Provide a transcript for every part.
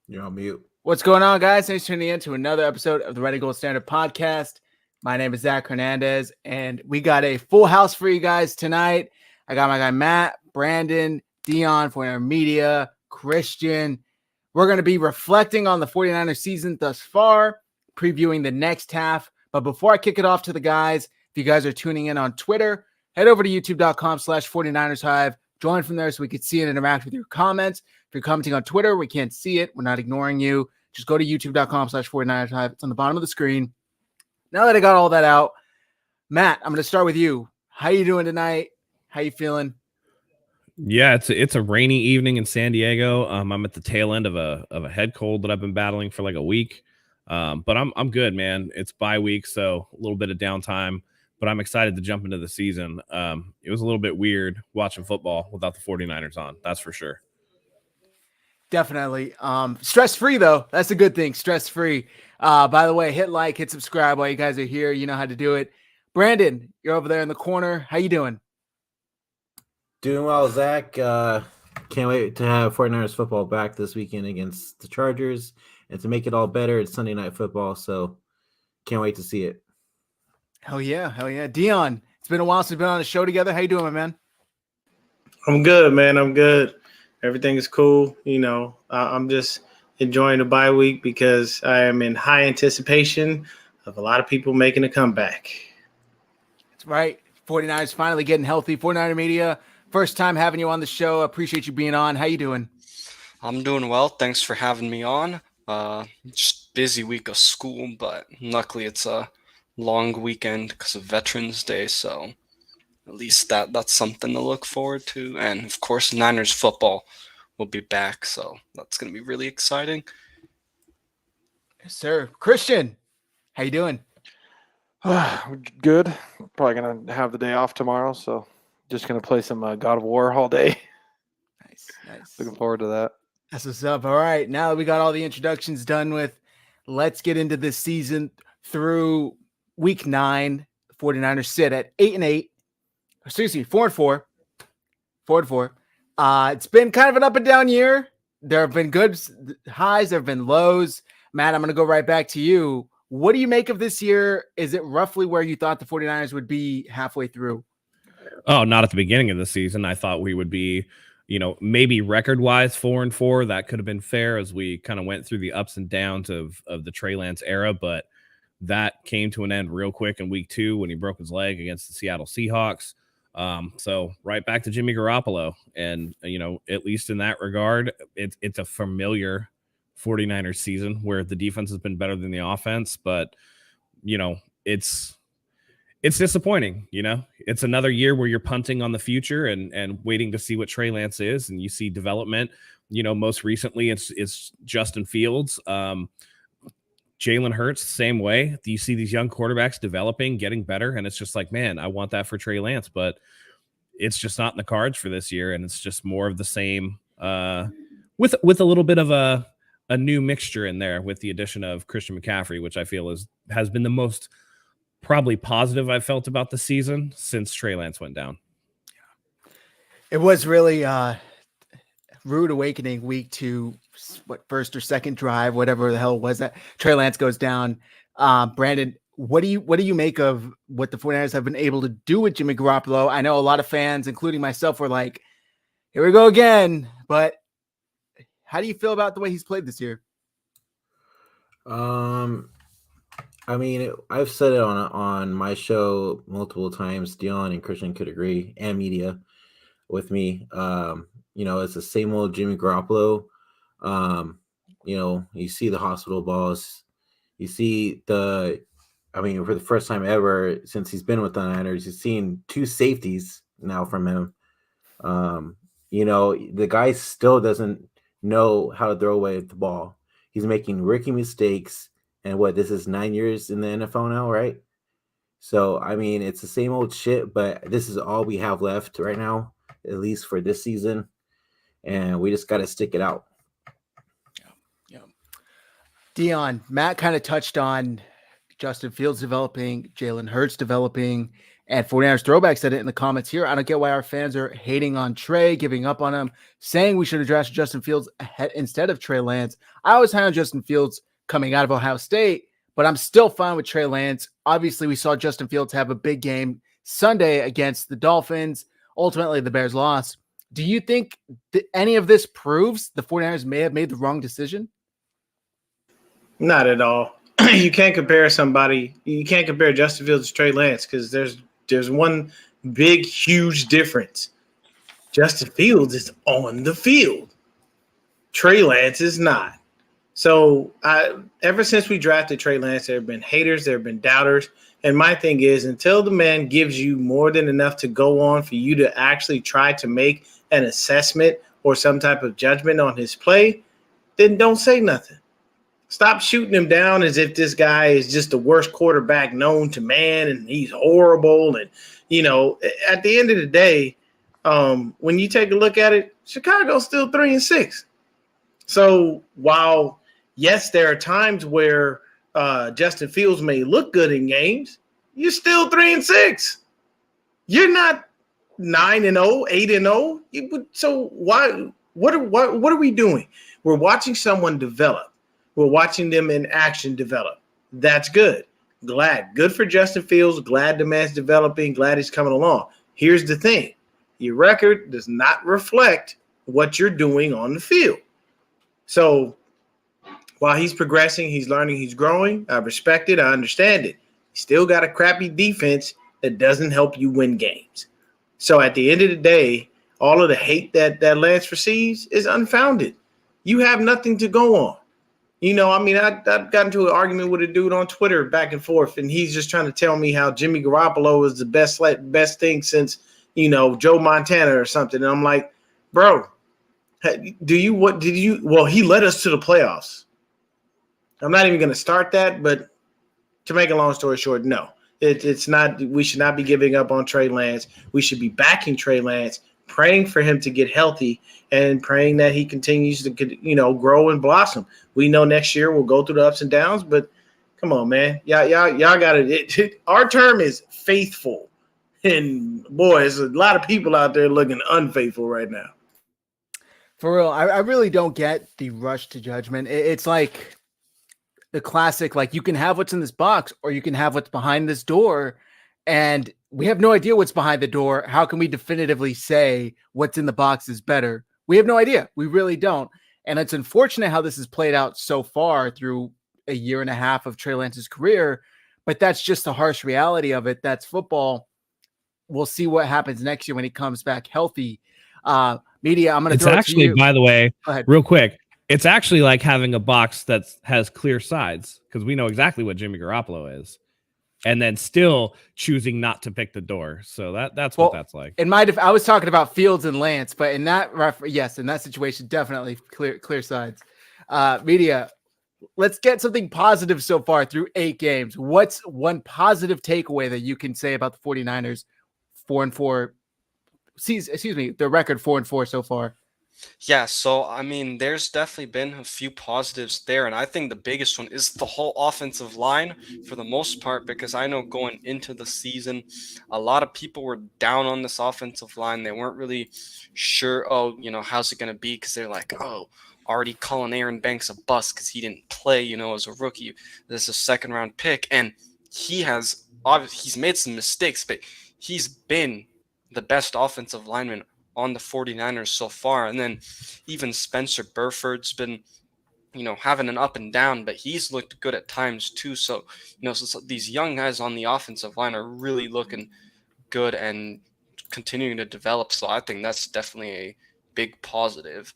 You're on mute. What's going on, guys? Thanks for tuning in to another episode of the Ready Gold Standard podcast. My name is Zach Hernandez, and we got a full house for you guys tonight. I got my guy Matt, Brandon, Dion, 49er Media, Christian. We're going to be reflecting on the 49ers season thus far, previewing the next half. But before I kick it off to the guys, if you guys are tuning in on Twitter, head over to youtube.com/49ers Hive. Join from there so we can see and interact with your comments. If you're commenting on Twitter, we can't see it. We're not ignoring you. Just go to youtube.com/49ers Hive. It's on the bottom of the screen. Now that I got all that out, Matt, I'm going to start with you. How you doing tonight? How you feeling? Yeah, it's a rainy evening in San Diego. I'm at the tail end of a head cold that I've been battling for like a week. But I'm good, man. It's bye week, so a little bit of downtime. But I'm excited to jump into the season. It was a little bit weird watching football without the 49ers on. That's for sure. Definitely. Stress-free, though. That's a good thing. Stress-free. By the way, hit like, hit subscribe while you guys are here. You know how to do it. Brandon, you're over there in the corner. How you doing? Doing well, Zach. Can't wait to have 49ers football back this weekend against the Chargers. And to make it all better, it's Sunday Night Football, so can't wait to see it. Hell yeah. Hell yeah. Dion, it's been a while since we've been on a show together. How you doing, my man? I'm good, man. I'm good. Everything is cool. You know, I'm just enjoying the bye week because I am in high anticipation of a lot of people making a comeback. That's right. 49ers finally getting healthy. 49er Media, first time having you on the show. Appreciate you being on. How you doing? I'm doing well. Thanks for having me on. Just busy week of school, but luckily it's a long weekend because of Veterans Day, so at least that's something to look forward to. And of course, Niners football will be back, so that's going to be really exciting. Yes, sir. Christian, how you doing? Good. Probably gonna have the day off tomorrow, so just gonna play some God of War all day. Nice. Looking forward to that. That's what's up. All right, now that we got all the introductions done with, let's get into this season through week 9. The 49ers sit at 8-8. Excuse me, 4-4. 4-4. It's been kind of an up and down year. There have been good highs, there have been lows. Matt, I'm going to go right back to you. What do you make of this year? Is it roughly where you thought the 49ers would be halfway through? Oh, not at the beginning of the season. I thought we would be, maybe record-wise 4-4. That could have been fair as we kind of went through the ups and downs of the Trey Lance era, but that came to an end real quick in week 2 when he broke his leg against the Seattle Seahawks. So right back to Jimmy Garoppolo. And, at least in that regard, it's a familiar 49ers season where the defense has been better than the offense, but, it's disappointing. It's another year where you're punting on the future and waiting to see what Trey Lance is. And you see development, most recently it's Justin Fields, Jalen Hurts, same way. You see these young quarterbacks developing, getting better, and it's just like, man, I want that for Trey Lance, but it's just not in the cards for this year, and it's just more of the same with a little bit of a new mixture in there with the addition of Christian McCaffrey, which I feel has been the most probably positive I've felt about the season since Trey Lance went down. It was really rude awakening week 2, first or second drive, whatever the hell was that Trey Lance goes down. Brandon, what do you make of what the 49ers have been able to do with Jimmy Garoppolo? I know a lot of fans, including myself, were like, here we go again. But how do you feel about the way he's played this year? I've said it on my show multiple times. Dion and Christian could agree, and media with me. It's the same old Jimmy Garoppolo. You see the hospital balls. You see for the first time ever since he's been with the Niners, you've seen 2 safeties now from him. The guy still doesn't know how to throw away the ball. He's making rookie mistakes. And this is 9 years in the NFL now, right? So, it's the same old shit, but this is all we have left right now, at least for this season. And we just got to stick it out. Yeah. Dion, Matt kind of touched on Justin Fields developing, Jalen Hurts developing, And 49ers Throwback said it in the comments here. I don't get why our fans are hating on Trey, giving up on him, saying we should have drafted Justin Fields instead of Trey Lance. I was high on Justin Fields coming out of Ohio State, but I'm still fine with Trey Lance. Obviously, we saw Justin Fields have a big game Sunday against the Dolphins. Ultimately, the Bears lost. Do you think that any of this proves the 49ers may have made the wrong decision? Not at all. You can't compare somebody. You can't compare Justin Fields to Trey Lance because there's one big, huge difference. Justin Fields is on the field. Trey Lance is not. So ever since we drafted Trey Lance, there have been haters, there have been doubters. And my thing is, until the man gives you more than enough to go on for you to actually try to make an assessment or some type of judgment on his play, then don't say nothing. Stop shooting him down as if this guy is just the worst quarterback known to man and he's horrible. And, at the end of the day, when you take a look at it, Chicago's still 3-6. So while, yes, there are times where Justin Fields may look good in games, you're still 3-6. You're not 9-0, 8-0. So why? What are we doing? We're watching someone develop. We're watching them in action develop. That's good. Good for Justin Fields. Glad the man's developing. Glad he's coming along. Here's the thing. Your record does not reflect what you're doing on the field. So while he's progressing, he's learning, he's growing, I respect it. I understand it. He's still got a crappy defense that doesn't help you win games. So at the end of the day, all of the hate that Lance receives is unfounded. You have nothing to go on. I got into an argument with a dude on Twitter back and forth, and he's just trying to tell me how Jimmy Garoppolo is the best thing since, Joe Montana or something. And I'm like, bro, he led us to the playoffs. I'm not even going to start that, but to make a long story short, no. It's not. We should not be giving up on Trey Lance. We should be backing Trey Lance, praying for him to get healthy and praying that he continues to, grow and blossom. We know next year we'll go through the ups and downs, but come on, man. Y'all got it. Our term is faithful. And boy, there's a lot of people out there looking unfaithful right now. For real, I really don't get the rush to judgment. It's like the classic, like you can have what's in this box or you can have what's behind this door. And we have no idea what's behind the door. How can we definitively say what's in the box is better? We have no idea. We really don't. And it's unfortunate how this has played out so far through a year and a half of Trey Lance's career, but that's just the harsh reality of it. That's football. We'll see what happens next year when he comes back healthy. Media, I'm going to throw it to you. By the way, real quick, it's actually like having a box that has clear sides because we know exactly what Jimmy Garoppolo is. And then still choosing not to pick the door. So that's what that's like. I was talking about Fields and Lance, but in that in that situation, definitely clear sides. Media, let's get something positive so far through 8 games. What's one positive takeaway that you can say about the 49ers 4-4 the record 4-4 so far? Yeah, so there's definitely been a few positives there, and I think the biggest one is the whole offensive line for the most part, because I know going into the season, a lot of people were down on this offensive line. They weren't really sure, how's it going to be, because they're like, already calling Aaron Banks a bust because he didn't play, as a rookie. This is a second-round pick, and he's made some mistakes, but he's been the best offensive lineman on the 49ers so far. And then even Spencer Burford's been, having an up and down, but he's looked good at times too. So, so these young guys on the offensive line are really looking good and continuing to develop. So I think that's definitely a big positive.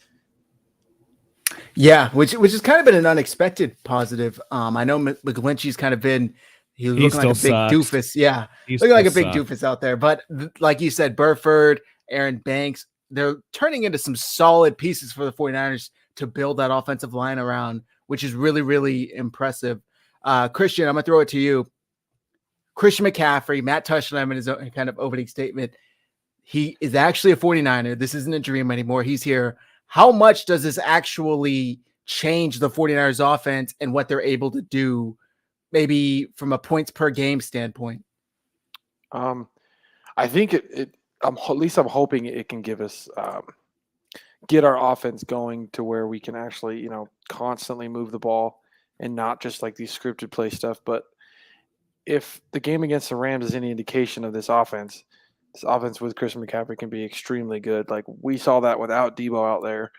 Yeah, which has kind of been an unexpected positive. I know McGlinchey's kind of been he's looking like a big sucks. Doofus. Yeah, looking like a big doofus out there. But like you said, Burford, Aaron Banks, they're turning into some solid pieces for the 49ers to build that offensive line around, which is really, really impressive. Christian, I'm going to throw it to you. Christian McCaffrey, Matt touched on him in his own kind of opening statement. He is actually a 49er. This isn't a dream anymore. He's here. How much does this actually change the 49ers offense and what they're able to do, maybe from a points per game standpoint? I think at least I'm hoping it can give us get our offense going to where we can actually, constantly move the ball and not just like these scripted play stuff. But if the game against the Rams is any indication of this offense with Christian McCaffrey can be extremely good. Like we saw that without Debo out there,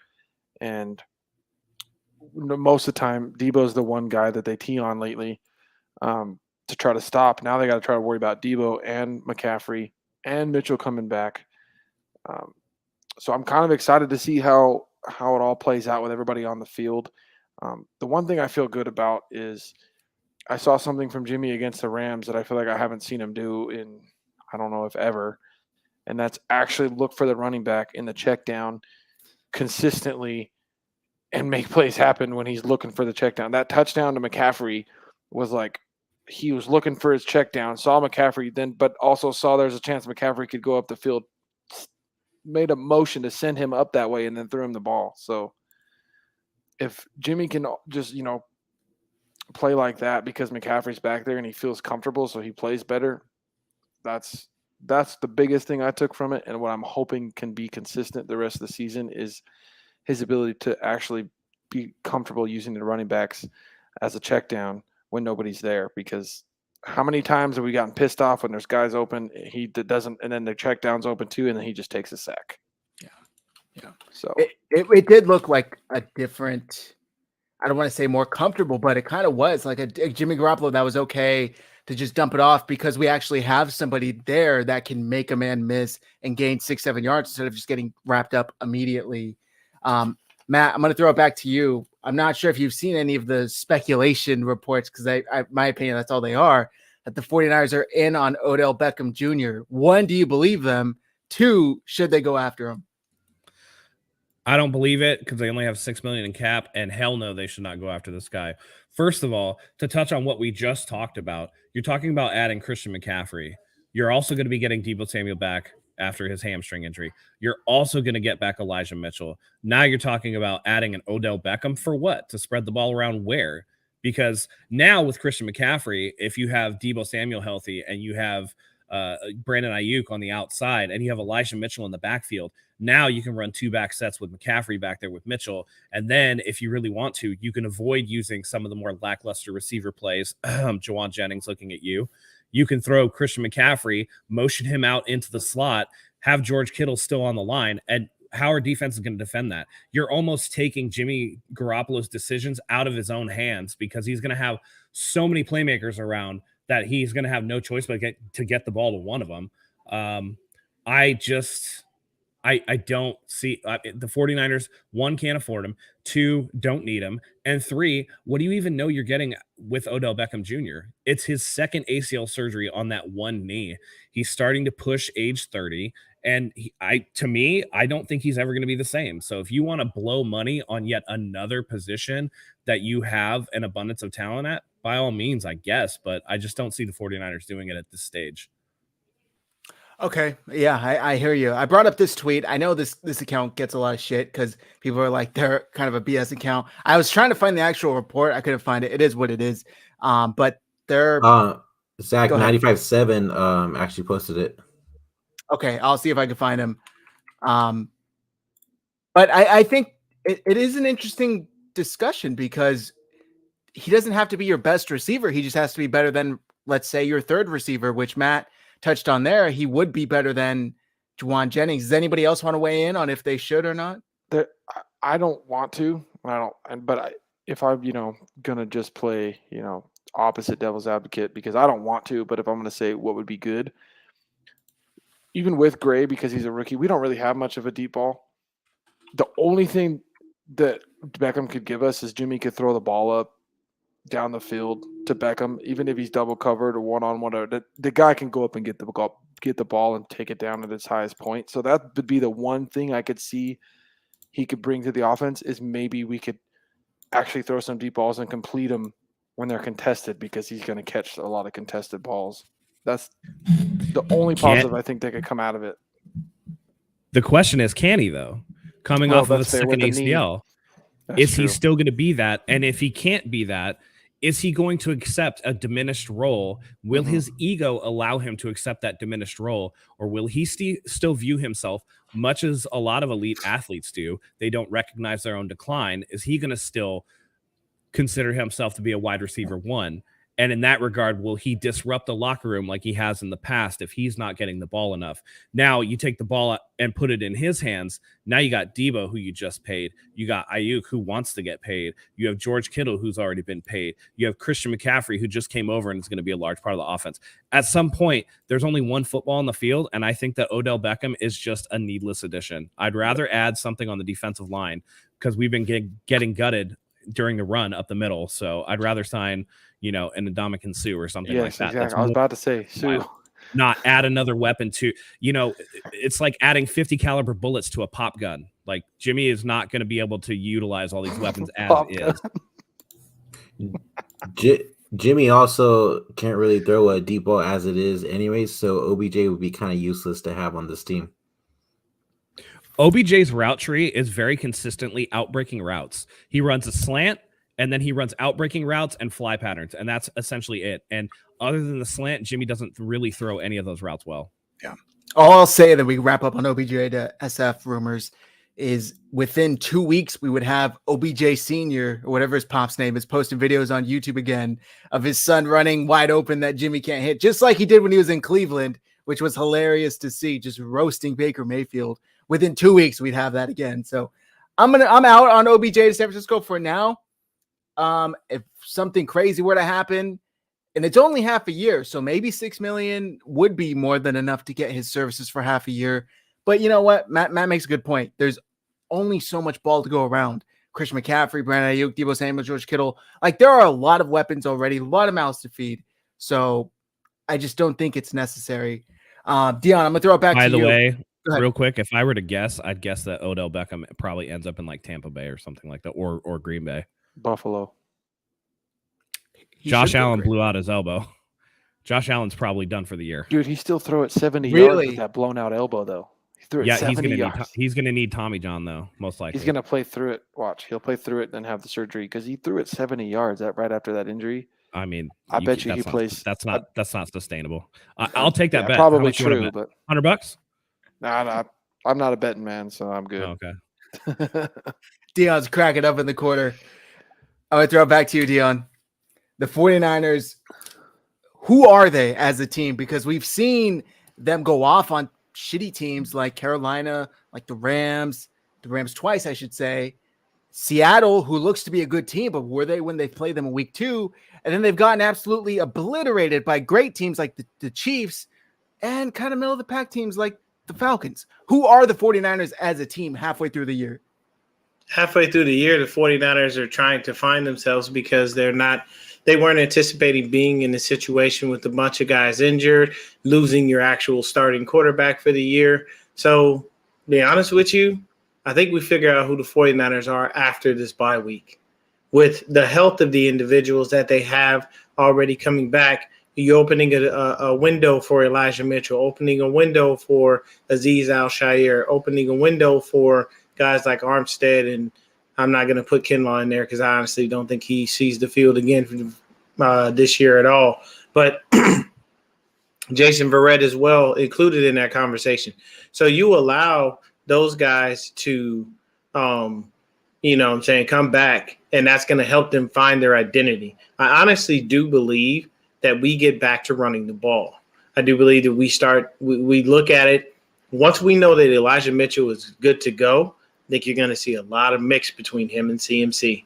and most of the time Debo's the one guy that they tee on lately to try to stop. Now they got to try to worry about Debo and McCaffrey and Mitchell coming back. So I'm kind of excited to see how it all plays out with everybody on the field. The one thing I feel good about is I saw something from Jimmy against the Rams that I feel like I haven't seen him do in, I don't know if ever, and that's actually look for the running back in the check down consistently and make plays happen when he's looking for the check down. That touchdown to McCaffrey was like he was looking for his check down, saw McCaffrey then, but also saw there's a chance McCaffrey could go up the field, made a motion to send him up that way and then threw him the ball. So if Jimmy can just, play like that because McCaffrey's back there and he feels comfortable so he plays better, that's the biggest thing I took from it. And what I'm hoping can be consistent the rest of the season is his ability to actually be comfortable using the running backs as a check down when nobody's there, because how many times have we gotten pissed off when there's guys open, he doesn't, and then the check down's open too, and then he just takes a sack. Yeah. So it did look like a different, I don't want to say more comfortable, but it kind of was like a Jimmy Garoppolo that was okay to just dump it off because we actually have somebody there that can make a man miss and gain 6-7 yards instead of just getting wrapped up immediately. Matt, I'm going to throw it back to you. I'm not sure if you've seen any of the speculation reports because my opinion, that's all they are, that the 49ers are in on Odell Beckham Jr. One, do you believe them? Two, should they go after him? I don't believe it because they only have $6 million in cap, and hell no, they should not go after this guy. First of all, to touch on what we just talked about, you're talking about adding Christian McCaffrey. You're also going to be getting Deebo Samuel back after his hamstring injury. You're also going to get back Elijah Mitchell. Now you're talking about adding an Odell Beckham for what? To spread the ball around where? Because now with Christian McCaffrey, if you have Deebo Samuel healthy and you have Brandon Ayuk on the outside and you have Elijah Mitchell in the backfield, now you can run 2 back sets with McCaffrey back there with Mitchell. And then if you really want to, you can avoid using some of the more lackluster receiver plays. Jawan Jennings looking at you. You can throw Christian McCaffrey, motion him out into the slot, have George Kittle still on the line, and how our defense is going to defend that? You're almost taking Jimmy Garoppolo's decisions out of his own hands because he's going to have so many playmakers around that he's going to have no choice but to get the ball to one of them. I don't see the 49ers, 1, can't afford him, 2, don't need him, and 3, what do you even know you're getting with Odell Beckham Jr.? It's his second ACL surgery on that one knee. He's starting to push age 30, and I don't think he's ever going to be the same. So if you want to blow money on yet another position that you have an abundance of talent at, by all means, I guess, but I just don't see the 49ers doing it at this stage. Okay. Yeah, I hear you. I brought up this tweet. I know this account gets a lot of shit because people are like, they're kind of a BS account. I was trying to find the actual report. I couldn't find it. It is what it is. But they're Zach 95.7 actually posted it. Okay, I'll see if I can find him. But I think it is an interesting discussion because he doesn't have to be your best receiver. He just has to be better than, let's say, your third receiver, which Matt touched on there. He would be better than Jawan Jennings. Does anybody else want to weigh in on if they should or not? I don't want to. If I'm, gonna just play, opposite devil's advocate, because I don't want to, but if I'm gonna say what would be good, even with Gray, because he's a rookie, we don't really have much of a deep ball. The only thing that Beckham could give us is Jimmy could throw the ball up down the field to Beckham, even if he's double covered or one-on-one. The guy can go up and get the ball and take it down at its highest point. So that would be the one thing I could see he could bring to the offense, is maybe we could actually throw some deep balls and complete them when they're contested, because he's going to catch a lot of contested balls. That's the only positive I think that could come out of it. The question is, can he, though? Coming off of a second ACL. Is he still going to be that? And if he can't be that, is he going to accept a diminished role? Will his ego allow him to accept that diminished role? Or will he still view himself, much as a lot of elite athletes do, they don't recognize their own decline? Is he going to still consider himself to be a wide receiver one? And in that regard, will he disrupt the locker room like he has in the past if he's not getting the ball enough? Now you take the ball and put it in his hands. Now you got Debo, who you just paid. You got Ayuk, who wants to get paid. You have George Kittle, who's already been paid. You have Christian McCaffrey, who just came over and is going to be a large part of the offense. At some point, there's only one football on the field, and I think that Odell Beckham is just a needless addition. I'd rather add something on the defensive line because we've been getting gutted during the run up the middle. So I'd rather sign, an Ndamukong Suh or something like that. Exactly. I was about to say Suh. Not add another weapon to, it's like adding 50 caliber bullets to a pop gun. Like Jimmy is not going to be able to utilize all these weapons as is. Jimmy also can't really throw a deep ball as it is anyway, so OBJ would be kind of useless to have on this team. OBJ's route tree is very consistently outbreaking routes. He runs a slant, and then he runs outbreaking routes and fly patterns, and that's essentially it. And other than the slant, Jimmy doesn't really throw any of those routes well. Yeah. All I'll say that we wrap up on OBJ to SF rumors is within 2 weeks, we would have OBJ Sr., or whatever his pop's name is, posting videos on YouTube again of his son running wide open that Jimmy can't hit, just like he did when he was in Cleveland, which was hilarious to see, just roasting Baker Mayfield. Within 2 weeks, we'd have that again. So I'm out on OBJ to San Francisco for now. If something crazy were to happen, and it's only half a year, so maybe $6 million would be more than enough to get his services for half a year. But you know what? Matt makes a good point. There's only so much ball to go around. Christian McCaffrey, Brandon Ayuk, Debo Samuel, George Kittle. Like, there are a lot of weapons already, a lot of mouths to feed. So I just don't think it's necessary. Deon, I'm going to throw it back to you. By the way, real quick, if I were to guess, I'd guess that Odell Beckham probably ends up in like Tampa Bay or something like that, or Green Bay. Buffalo. Josh Allen blew out his elbow. Josh Allen's probably done for the year. Dude, he still threw it 70 yards with that blown out elbow, though. He threw it 70 yards. He's gonna need Tommy John though, most likely. He's gonna play through it. Watch, he'll play through it, then have the surgery because he threw it 70 yards right after that injury. I mean, I bet you he plays. That's not sustainable. I'll take that bet. Probably true, but $100. Nah, I'm not a betting man, so I'm good. Oh, okay. Deon's cracking up in the corner. I'm going to throw it back to you, Deon. The 49ers, who are they as a team? Because we've seen them go off on shitty teams like Carolina, like the Rams twice, I should say. Seattle, who looks to be a good team, but were they when they played them in week 2? And then they've gotten absolutely obliterated by great teams like the Chiefs and kind of middle of the pack teams like the Falcons. Who are the 49ers as a team halfway through the year? Halfway through the year, the 49ers are trying to find themselves because they weren't anticipating being in a situation with a bunch of guys injured, losing your actual starting quarterback for the year. So, to be honest with you, I think we figure out who the 49ers are after this bye week. With the health of the individuals that they have already coming back, you're opening a window for Elijah Mitchell, opening a window for Azeez Al-Shaair, opening a window for guys like Armstead, and I'm not going to put Kinlaw in there because I honestly don't think he sees the field again this year at all. But Jason Verrett as well included in that conversation. So you allow those guys to, come back, and that's going to help them find their identity. I honestly do believe that we get back to running the ball. I do believe that we look at it. Once we know that Elijah Mitchell is good to go, I think you're going to see a lot of mix between him and CMC.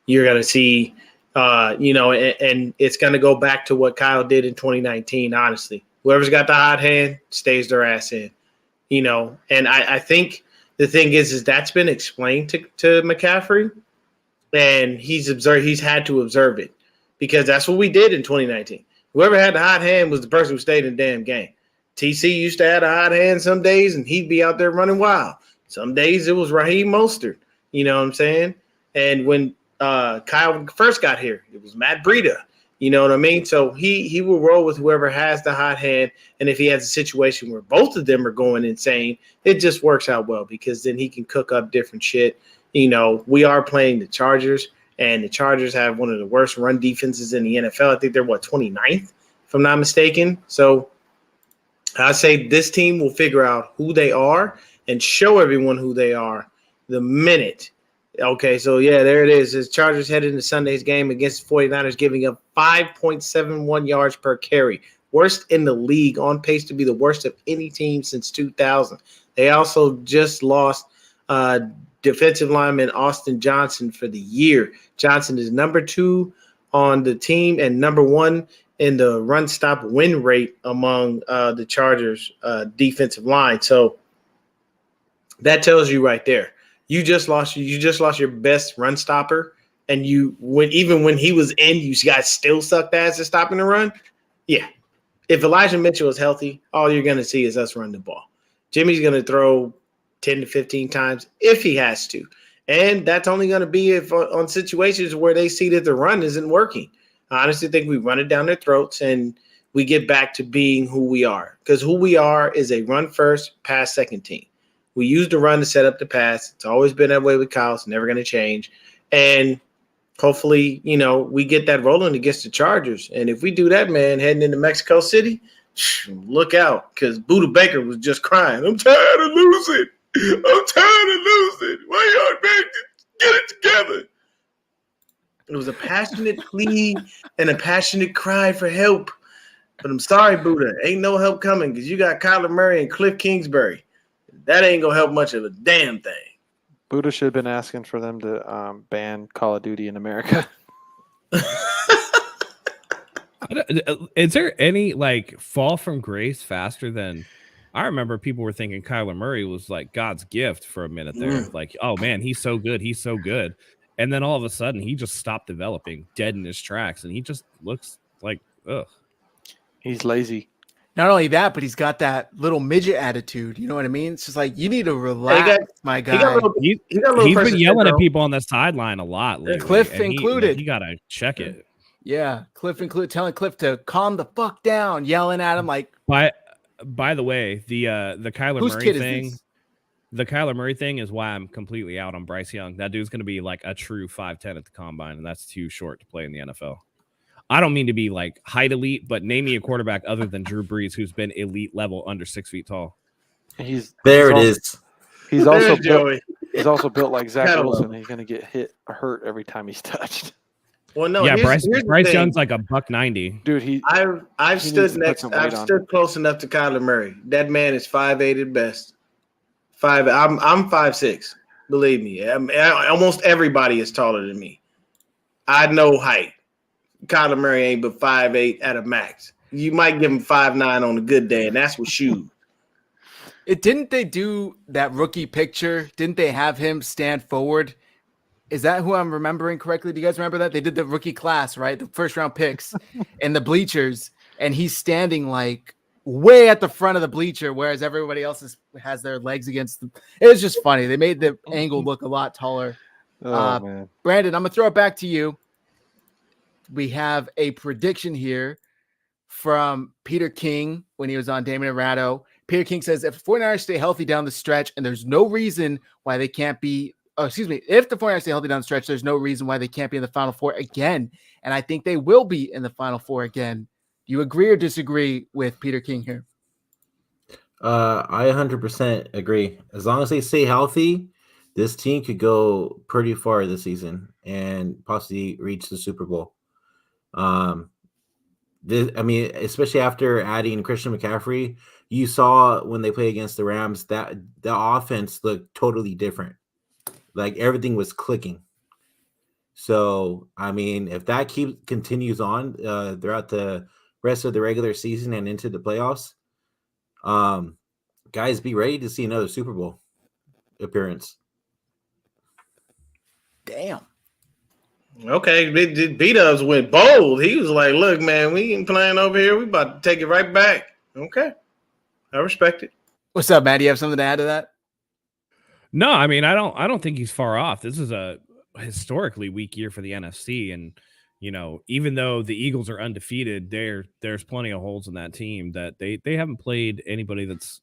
You're going to see, and it's going to go back to what Kyle did in 2019, honestly. Whoever's got the hot hand stays their ass in, And I think the thing is that's been explained to McCaffrey, and he's had to observe it because that's what we did in 2019. Whoever had the hot hand was the person who stayed in the damn game. TC used to have a hot hand some days, and he'd be out there running wild. Some days it was Raheem Mostert, you know what I'm saying? And when Kyle first got here, it was Matt Breida, you know what I mean? So he will roll with whoever has the hot hand, and if he has a situation where both of them are going insane, it just works out well because then he can cook up different shit. We are playing the Chargers, And the Chargers have one of the worst run defenses in the NFL. I think they're 29th, if I'm not mistaken. So I say this team will figure out who they are and show everyone who they are the minute. Okay, so yeah, there it is. As Chargers headed into Sunday's game against the 49ers, giving up 5.71 yards per carry. Worst in the league, on pace to be the worst of any team since 2000. They also just lost defensive lineman Austin Johnson for the year. Johnson is number 2 on the team and number 1 in the run stop win rate among the Chargers defensive line. So that tells you right there. You just lost your best run stopper, and even when he was in, you guys still sucked ass at stopping the run. Yeah. If Elijah Mitchell is healthy, all you're gonna see is us run the ball. Jimmy's gonna throw 10 to 15 times if he has to. And that's only going to be if on situations where they see that the run isn't working. I honestly think we run it down their throats and we get back to being who we are. Because who we are is a run first, pass second team. We use the run to set up the pass. It's always been that way with Kyle. It's never going to change. And hopefully, we get that rolling against the Chargers. And if we do that, man, heading into Mexico City, look out. Because Buda Baker was just crying. I'm tired of losing. Why y'all, man? Get it together. It was a passionate plea and a passionate cry for help. But I'm sorry, Buddha. Ain't no help coming because you got Kyler Murray and Cliff Kingsbury. That ain't going to help much of a damn thing. Buddha should have been asking for them to ban Call of Duty in America. Is there any fall from grace faster than I remember? People were thinking Kyler Murray was like God's gift for a minute there. Like, oh man, he's so good. He's so good. And then all of a sudden he just stopped developing, dead in his tracks. And he just looks like, ugh. He's lazy. Not only that, but he's got that little midget attitude. You know what I mean? It's just like, you need to relax, my guy. He's been yelling at people on the sideline a lot lately. Cliff included. He got to check it. Yeah, Cliff included, telling Cliff to calm the fuck down, yelling at him like. By the way, the Kyler Murray thing, the Kyler Murray thing is why I'm completely out on Bryce Young. That dude's going to be like a true 5'10" at the combine, and that's too short to play in the NFL. I don't mean to be like height elite, but name me a quarterback other than Drew Brees who's been elite level under 6 feet tall. He's also built like Zach Wilson. He's going to get hurt every time he's touched. Well, no. Yeah, Bryce Young's like a $190, dude. I've stood close enough to Kyler Murray. That man is 5'8" at best. I'm 5'6". Believe me, almost everybody is taller than me. I know height. Kyler Murray ain't but 5'8" at a max. You might give him 5'9" on a good day, and that's with shoes. Didn't they do that rookie picture? Didn't they have him stand forward? Is that who I'm remembering correctly? Do you guys remember that? They did the rookie class, right? The first round picks in the bleachers, and he's standing like way at the front of the bleacher, whereas everybody else has their legs against them. It was just funny. They made the angle look a lot taller. Man. Brandon, I'm going to throw it back to you. We have a prediction here from Peter King when he was on Damon Arado. Peter King says, if 49ers stay healthy down the stretch, and there's no reason why they can't be if the 49ers stay healthy down the stretch, there's no reason why they can't be in the Final Four again. And I think they will be in the Final Four again. Do you agree or disagree with Peter King here? I 100% agree. As long as they stay healthy, this team could go pretty far this season and possibly reach the Super Bowl. Especially after adding Christian McCaffrey, you saw when they play against the Rams that the offense looked totally different. Like everything was clicking. So, if that continues on throughout the rest of the regular season and into the playoffs, guys, be ready to see another Super Bowl appearance. Damn. Okay, B-Dubs went bold. He was like, look, man, we ain't playing over here. We about to take it right back. Okay. I respect it. What's up, Matt? Do you have something to add to that? No, I don't think he's far off. This is a historically weak year for the NFC. And, even though the Eagles are undefeated, there's plenty of holes in that team that they haven't played anybody that's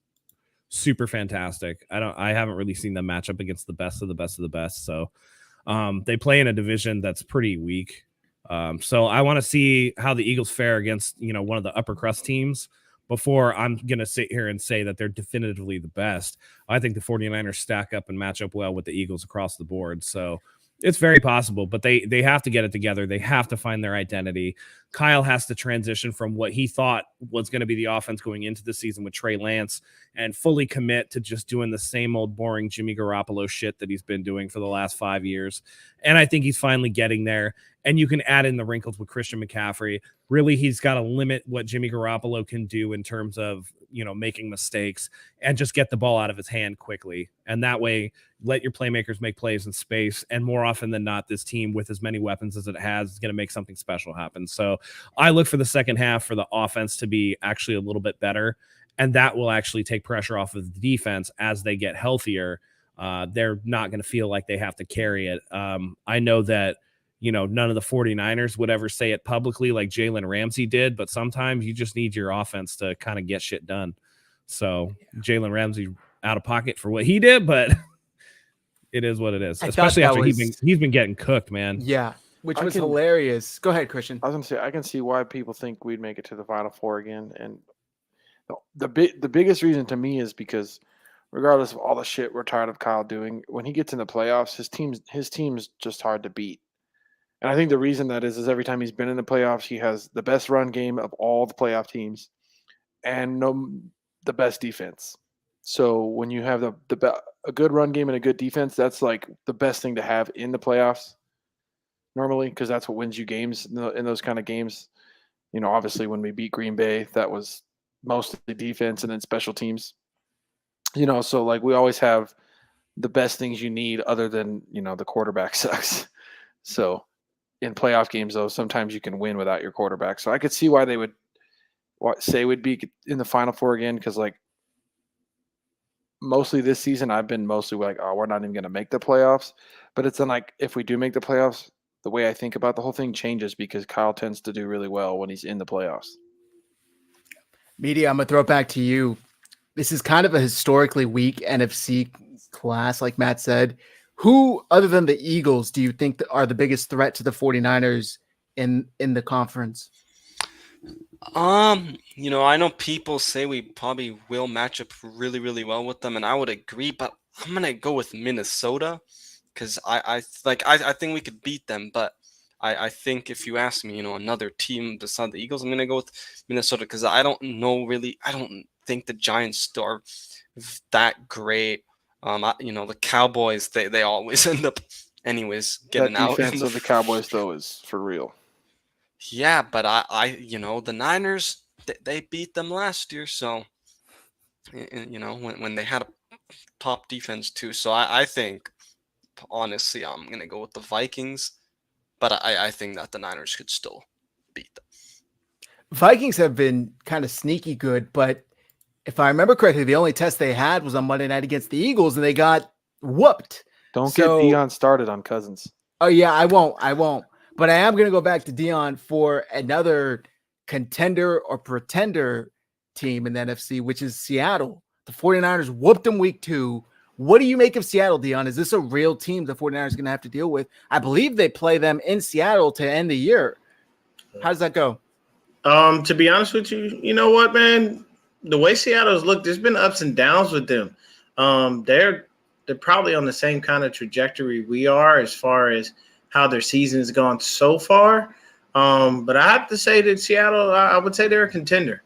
super fantastic. I haven't really seen them match up against the best of the best of the best. So They play in a division that's pretty weak. So I want to see how the Eagles fare against, one of the upper crust teams before I'm going to sit here and say that they're definitively the best. I think the 49ers stack up and match up well with the Eagles across the board. So it's very possible, but they have to get it together. They have to find their identity. Kyle has to transition from what he thought was going to be the offense going into the season with Trey Lance and fully commit to just doing the same old boring Jimmy Garoppolo shit that he's been doing for the last 5 years. And I think he's finally getting there. And you can add in the wrinkles with Christian McCaffrey. Really, he's got to limit what Jimmy Garoppolo can do in terms of, making mistakes and just get the ball out of his hand quickly. And that way, let your playmakers make plays in space. And more often than not, this team with as many weapons as it has is going to make something special happen. So I look for the second half for the offense to be actually a little bit better. And that will actually take pressure off of the defense as they get healthier. They're not going to feel like they have to carry it. I know that, none of the 49ers would ever say it publicly like Jalen Ramsey did, but sometimes you just need your offense to kind of get shit done. So Jalen Ramsey out of pocket for what he did, but it is what it is, especially after he's been getting cooked, man. Yeah, which was hilarious. Go ahead, Christian. I was going to say, I can see why people think we'd make it to the Final Four again. And the biggest reason to me is because regardless of all the shit we're tired of Kyle doing, when he gets in the playoffs, his team's just hard to beat. And I think the reason that is every time he's been in the playoffs, he has the best run game of all the playoff teams and the best defense. So when you have a good run game and a good defense, that's like the best thing to have in the playoffs normally, because that's what wins you games in those kind of games. Obviously when we beat Green Bay, that was mostly defense and then special teams. So like we always have the best things you need other than, the quarterback sucks. So in playoff games, though, sometimes you can win without your quarterback. So I could see why they would say would be in the Final Four again, because like mostly this season I've been mostly like, oh, we're not even going to make the playoffs. But it's then like if we do make the playoffs, the way I think about the whole thing changes because Kyle tends to do really well when he's in the playoffs. Media, I'm going to throw it back to you. This is kind of a historically weak NFC class, like Matt said. Who, other than the Eagles, do you think are the biggest threat to the 49ers in the conference? I know people say we probably will match up really, really well with them, and I would agree, but I'm going to go with Minnesota because I think we could beat them, but I think if you ask me, another team beside the Eagles, I'm going to go with Minnesota because I don't think the Giants are that great. The Cowboys, they always end up anyways getting out. That defense of the Cowboys, though, is for real. Yeah, but the Niners, they beat them last year. So, when they had a top defense too. So I think, honestly, I'm going to go with the Vikings. But I think that the Niners could still beat them. Vikings have been kind of sneaky good, but if I remember correctly, the only test they had was on Monday night against the Eagles, and they got whooped. Don't get Deon started on Cousins. Oh, yeah, I won't. But I am going to go back to Deon for another contender or pretender team in the NFC, which is Seattle. The 49ers whooped them week 2. What do you make of Seattle, Deon? Is this a real team the 49ers are going to have to deal with? I believe they play them in Seattle to end the year. How does that go? To be honest with you, you know what, man? The way Seattle's looked, there's been ups and downs with them. They're probably on the same kind of trajectory we are as far as how their season's gone so far. But I have to say that Seattle, I would say they're a contender.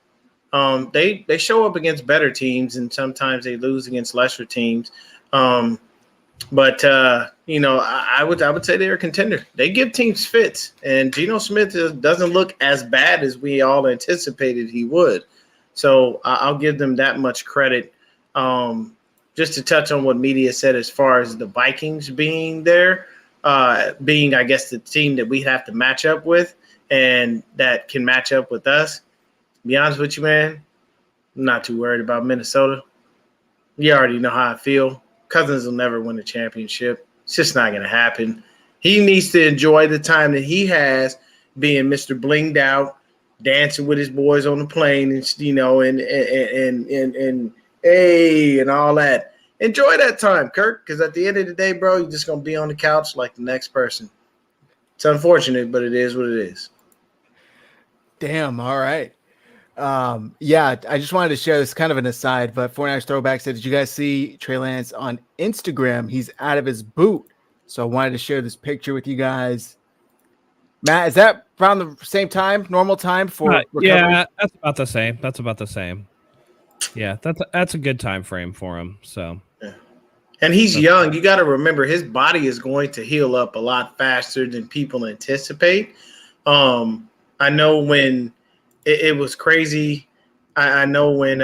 They show up against better teams, and sometimes they lose against lesser teams. But I would say they're a contender. They give teams fits, and Geno Smith doesn't look as bad as we all anticipated he would. So I'll give them that much credit. Just to touch on what media said as far as the Vikings being there, being, I guess, the team that we have to match up with and that can match up with us. To be honest with you, man, I'm not too worried about Minnesota. You already know how I feel. Cousins will never win a championship. It's just not going to happen. He needs to enjoy the time that he has being Mr. Blinged Out, dancing with his boys on the plane, and hey, and all that. enjoy that time, Kirk, because at the end of the day, bro, you're just going to be on the couch like the next person. It's unfortunate, but it is what it is. Damn. All right. Yeah, I just wanted to share this kind of an aside, but 49ers Throwback said, did you guys see Trey Lance on Instagram? He's out of his boot. So I wanted to share this picture with you guys. Matt, is that around the same time, normal time for recovery? Yeah, that's about the same. Yeah, that's a good time frame for him. So, yeah. And he's young. You got to remember his body is going to heal up a lot faster than people anticipate. I know when it was crazy. I know when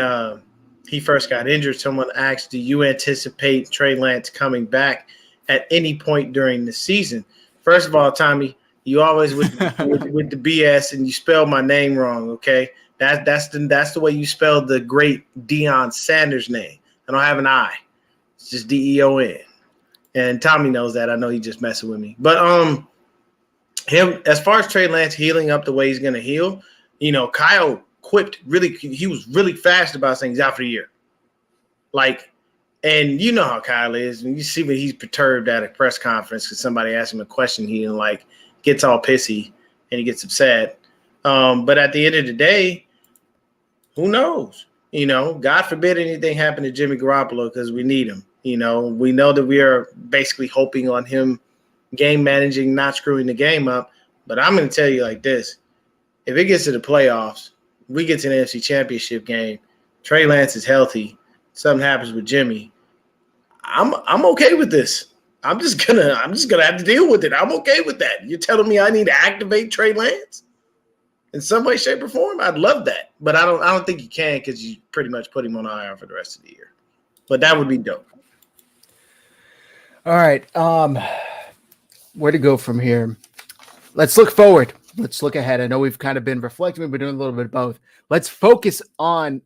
he first got injured, someone asked, do you anticipate Trey Lance coming back at any point during the season? First of all, Tommy, you always with the BS and you spell my name wrong, okay? That's the way you spell the great Deion Sanders name. I don't have an I. It's just Deon. And Tommy knows that. I know he's just messing with me. But him, as far as Trey Lance healing up the way he's gonna heal, you know, Kyle quipped he was really fast about saying he's out for the year. Like, and you know how Kyle is. When you see when he's perturbed at a press conference because somebody asks him a question, he gets all pissy and he gets upset. But at the end of the day, who knows? You know, God forbid anything happen to Jimmy Garoppolo because we need him. You know, we know that we are basically hoping on him game managing, not screwing the game up. But I'm going to tell you like this. If it gets to the playoffs, we get to the NFC Championship game, Trey Lance is healthy, something happens with Jimmy, I'm okay with this. I'm just gonna have to deal with it. I'm okay with that. You're telling me I need to activate Trey Lance in some way, shape, or form? I'd love that, but I don't think you can because you pretty much put him on IR for the rest of the year. But that would be dope. All right. Where to go from here? Let's look forward. Let's look ahead. I know we've kind of been reflecting. We've been doing a little bit of both. Let's focus on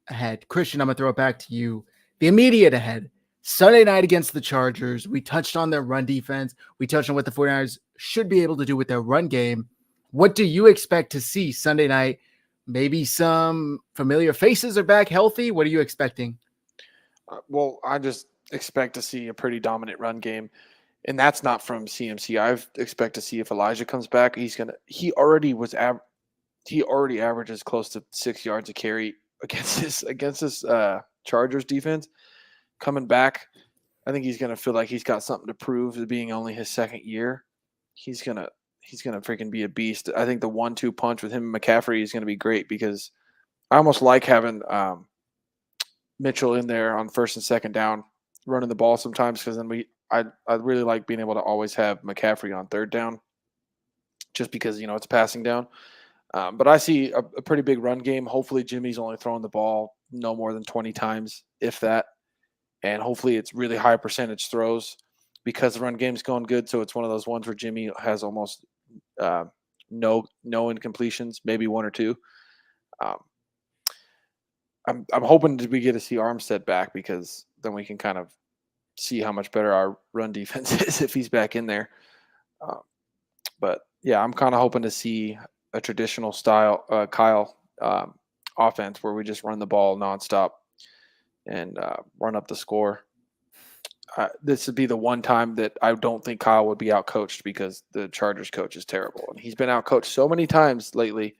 ahead. Christian, I'm going to throw it back to you. The immediate ahead. Sunday night against the Chargers. We touched on their run defense. We touched on what the 49ers should be able to do with their run game. What do you expect to see Sunday night? Maybe some familiar faces are back healthy. What are you expecting? Well, I just expect to see a pretty dominant run game. And that's not from CMC. I expect to see if Elijah comes back. He already averages close to 6 yards a carry against this Chargers defense. Coming back, I think he's gonna feel like he's got something to prove, it being only his second year. He's gonna freaking be a beast. I think the 1-2 punch with him and McCaffrey is gonna be great because I almost like having Mitchell in there on first and second down running the ball sometimes because then I really like being able to always have McCaffrey on third down just because, you know, it's passing down. But I see a pretty big run game. Hopefully Jimmy's only throwing the ball no more than 20 times, if that. And hopefully it's really high percentage throws because the run game's going good. So it's one of those ones where Jimmy has almost no incompletions, maybe one or two. I'm hoping we get to see Armstead back because then we can kind of see how much better our run defense is if he's back in there. But yeah, I'm kind of hoping to see a traditional style Kyle offense where we just run the ball nonstop and run up the score. This would be the one time that I don't think Kyle would be outcoached because the Chargers coach is terrible. And he's been outcoached so many times lately.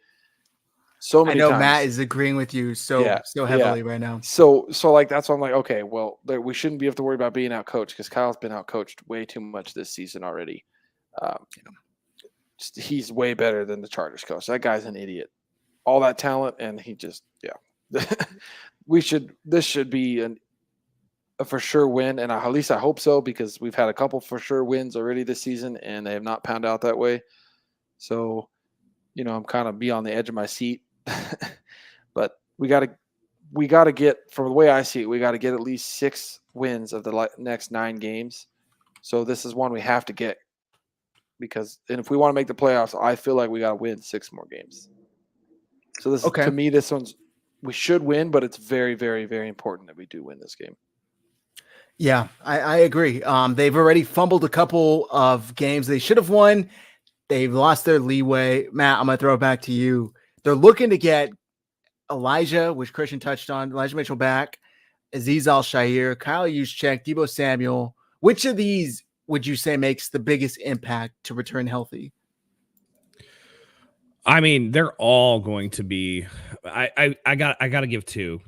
So many times. I know Matt is agreeing with you so heavily right now. So like that's why I'm like, okay, well, we shouldn't have to worry about being outcoached because Kyle's been outcoached way too much this season already. He's way better than the Chargers coach. That guy's an idiot. All that talent, and he just This should be a for sure win, and at least I hope so because we've had a couple for sure wins already this season, and they have not panned out that way. So, you know, I'm kind of be on the edge of my seat, but we got to get, from the way I see it, we got to get at least 6 wins of the next 9 games. So this is one we have to get because, and if we want to make the playoffs, I feel like we got to win 6 more games. So this to me, this one's. We should win, but it's very, very, very important that we do win this game. Yeah, I agree. They've already fumbled a couple of games they should have won. They've lost their leeway. Matt, I'm going to throw it back to you. They're looking to get Elijah, which Christian touched on, Elijah Mitchell back. Azeez Al-Shaair, Kyle Juszczyk, Deebo Samuel. Which of these would you say makes the biggest impact to return healthy? I mean, they're all going to be. I got to give two.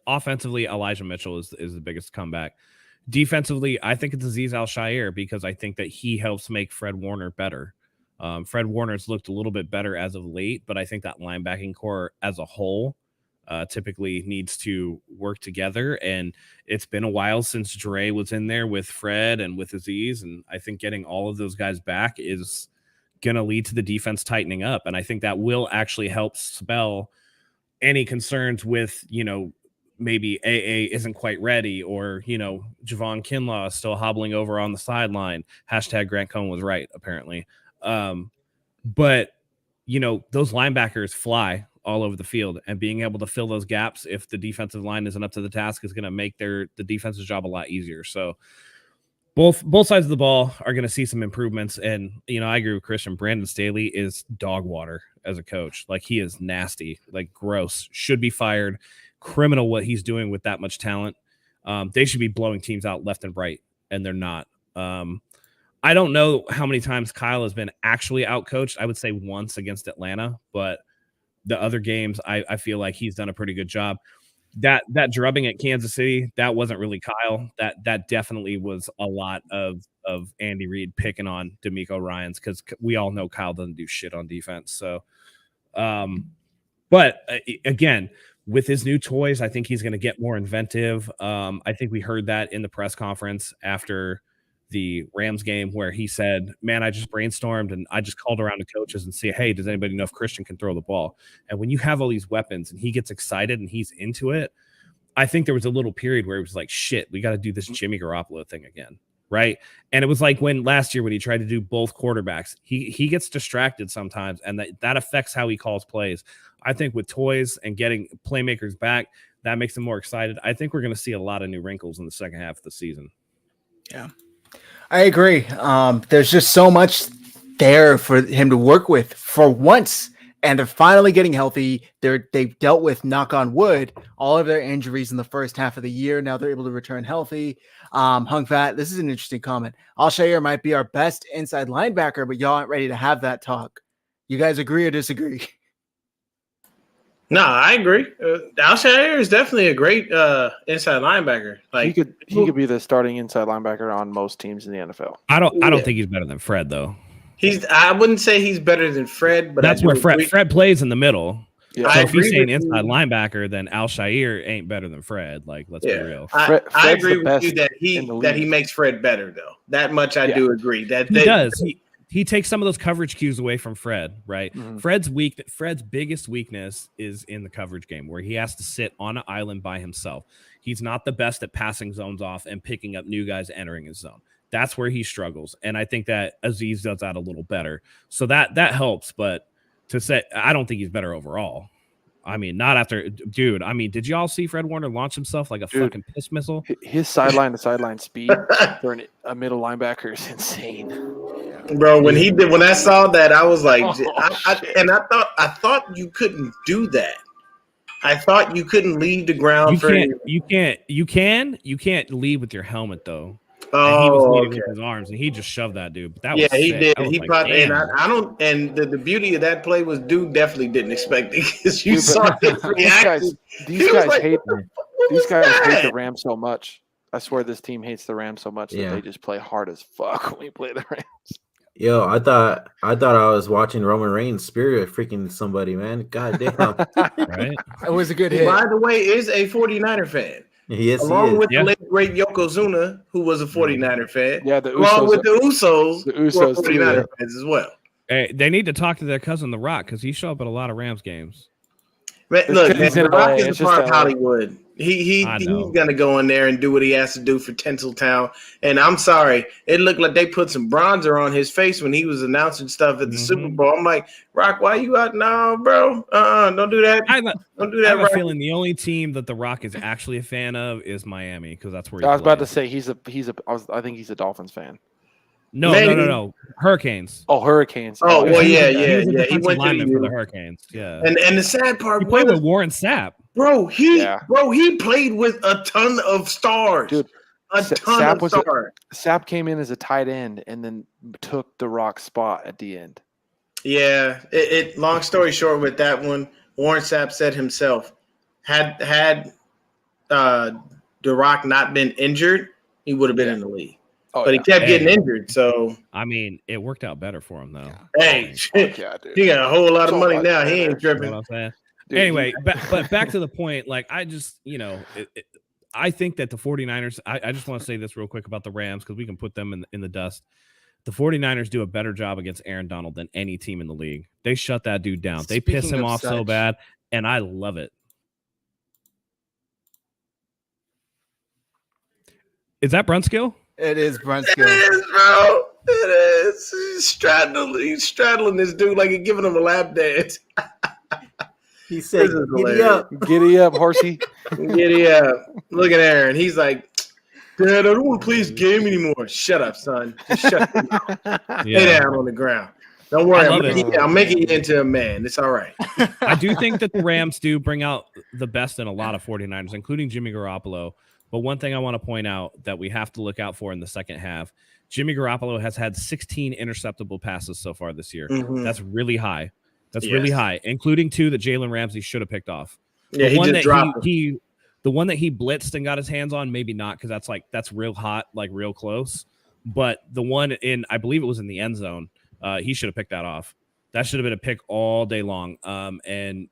Offensively, Elijah Mitchell is the biggest comeback. Defensively, I think it's Azeez Al-Shaair because I think that he helps make Fred Warner better. Fred Warner's looked a little bit better as of late, but I think that linebacking core as a whole typically needs to work together. And it's been a while since Dre was in there with Fred and with Azeez, and I think getting all of those guys back is going to lead to the defense tightening up. And I think that will actually help spell any concerns with, maybe AA isn't quite ready, or, Javon Kinlaw is still hobbling over on the sideline. # Grant Cohn was right, apparently. But, those linebackers fly all over the field, and being able to fill those gaps if the defensive line isn't up to the task is going to make the defensive job a lot easier. So both sides of the ball are going to see some improvements. And, I agree with Christian. Brandon Staley is dog water as a coach. Like, he is nasty, like gross, should be fired. Criminal what he's doing with that much talent. They should be blowing teams out left and right, and they're not. I don't know how many times Kyle has been actually outcoached. I would say once against Atlanta, but the other games, I feel like he's done a pretty good job. That drubbing at Kansas City, that wasn't really Kyle. That definitely was a lot of Andy Reid picking on D'Amico Ryans, because we all know Kyle doesn't do shit on defense. So, but again, with his new toys, I think he's going to get more inventive. I think we heard that in the press conference after the Rams game, where he said, man, I just brainstormed and I just called around to coaches and see, hey, does anybody know if Christian can throw the ball? And when you have all these weapons and he gets excited and he's into it, I think there was a little period where it was like, shit, we got to do this Jimmy Garoppolo thing again. Right. And it was like when last year, when he tried to do both quarterbacks, he gets distracted sometimes, and that affects how he calls plays. I think with toys and getting playmakers back, that makes him more excited. I think we're going to see a lot of new wrinkles in the second half of the season. Yeah, I agree. There's just so much there for him to work with for once, and they're finally getting healthy. They've dealt with, knock on wood, all of their injuries in the first half of the year. Now they're able to return healthy. Hung Fat, this is an interesting comment. Al-Shaair might be our best inside linebacker, but y'all aren't ready to have that talk. You guys agree or disagree? No, I agree. Al-Shaair is definitely a great inside linebacker. Like, he could be the starting inside linebacker on most teams in the NFL. I don't think he's better than Fred, though. I wouldn't say he's better than Fred, but that's where Fred plays in the middle. Yeah. So if you're saying inside linebacker, then Al-Shaair ain't better than Fred. Like, let's be real. I agree with you that he makes Fred better, though. That much I do agree. That he does. He takes some of those coverage cues away from Fred, right? Mm-hmm. Fred's biggest weakness is in the coverage game, where he has to sit on an island by himself. He's not the best at passing zones off and picking up new guys entering his zone. That's where he struggles. And I think that Azeez does that a little better. So that helps, but to say, I don't think he's better overall. I mean, not after, dude. I mean, did y'all see Fred Warner launch himself like a fucking piss missile? His sideline to sideline speed for a middle linebacker is insane, bro. When I saw that, I was like, I thought you couldn't do that. I thought you couldn't leave the ground. You can't lead with your helmet though. Oh, he was leading with his arms, and he just shoved that dude. But that was he sick. did. He probably, and I don't. And the beauty of that play was, dude definitely didn't expect it, because you saw his reaction. These guys hate the Rams so much. I swear this team hates the Rams so much that they just play hard as fuck when we play the Rams. Yo, I thought I was watching Roman Reigns spirit freaking somebody, man. God damn. Right? It was a good hit. By the way, is a 49er fan. Yes, along with the late great Yokozuna, who was a 49er fan. Yeah, the Usos, along with the Usos were 49er too, fans as well. Hey, they need to talk to their cousin The Rock, because he showed up at a lot of Rams games. Man, look, The Rock is a part of Hollywood. He's gonna go in there and do what he has to do for Tinseltown. And I'm sorry, it looked like they put some bronzer on his face when he was announcing stuff at the Super Bowl. I'm like, Rock, why you out now, bro? Don't do that. Don't do that. I have a feeling the only team that The Rock is actually a fan of is Miami, because that's where I was about to say I think he's a Dolphins fan. No. Hurricanes. Oh, Hurricanes. Oh, well, He yeah. was a He defensive went to lineman for the the Hurricanes. Yeah. And the sad part He played was, with Warren Sapp. bro, he Yeah. played with a ton of stars. Dude, a ton of stars. Sapp came in as a tight end and then took the Rock spot at the end. Yeah. Long story short with that one, Warren Sapp said himself, had The Rock not been injured, he would have been in the league. Oh, but he kept getting injured, so I mean, it worked out better for him though. Hey, dude. He got a whole lot of money now. He ain't You know tripping. what I'm saying? Dude, Anyway, but back to the point, like I just, I think that the 49ers, I just want to say this real quick about the Rams because we can put them in the dust. The 49ers do a better job against Aaron Donald than any team in the league. They shut that dude down. They piss him off so bad, and I love it. Is that Brunskill? It is Brunskill. It is, bro. It is. He's straddling this dude like he's giving him a lap dance. He said, "Giddy up, giddy up, horsey, giddy up." Look at Aaron. He's like, "Dad, I don't want to play this game anymore." Shut up, son. Just shut up. Lay down on the ground. Don't worry. I'm making you into a man. It's all right. I do think that the Rams do bring out the best in a lot of 49ers, including Jimmy Garoppolo. But one thing I want to point out that we have to look out for in the second half, Jimmy Garoppolo has had 16 interceptable passes so far this year. Mm-hmm. That's really high. That's really high, including 2 that Jalen Ramsey should have picked off. Yeah, the one just dropped the one that he blitzed and got his hands on, maybe not, because that's real hot, like real close. But the one in, I believe it was in the end zone, he should have picked that off. That should have been a pick all day long. And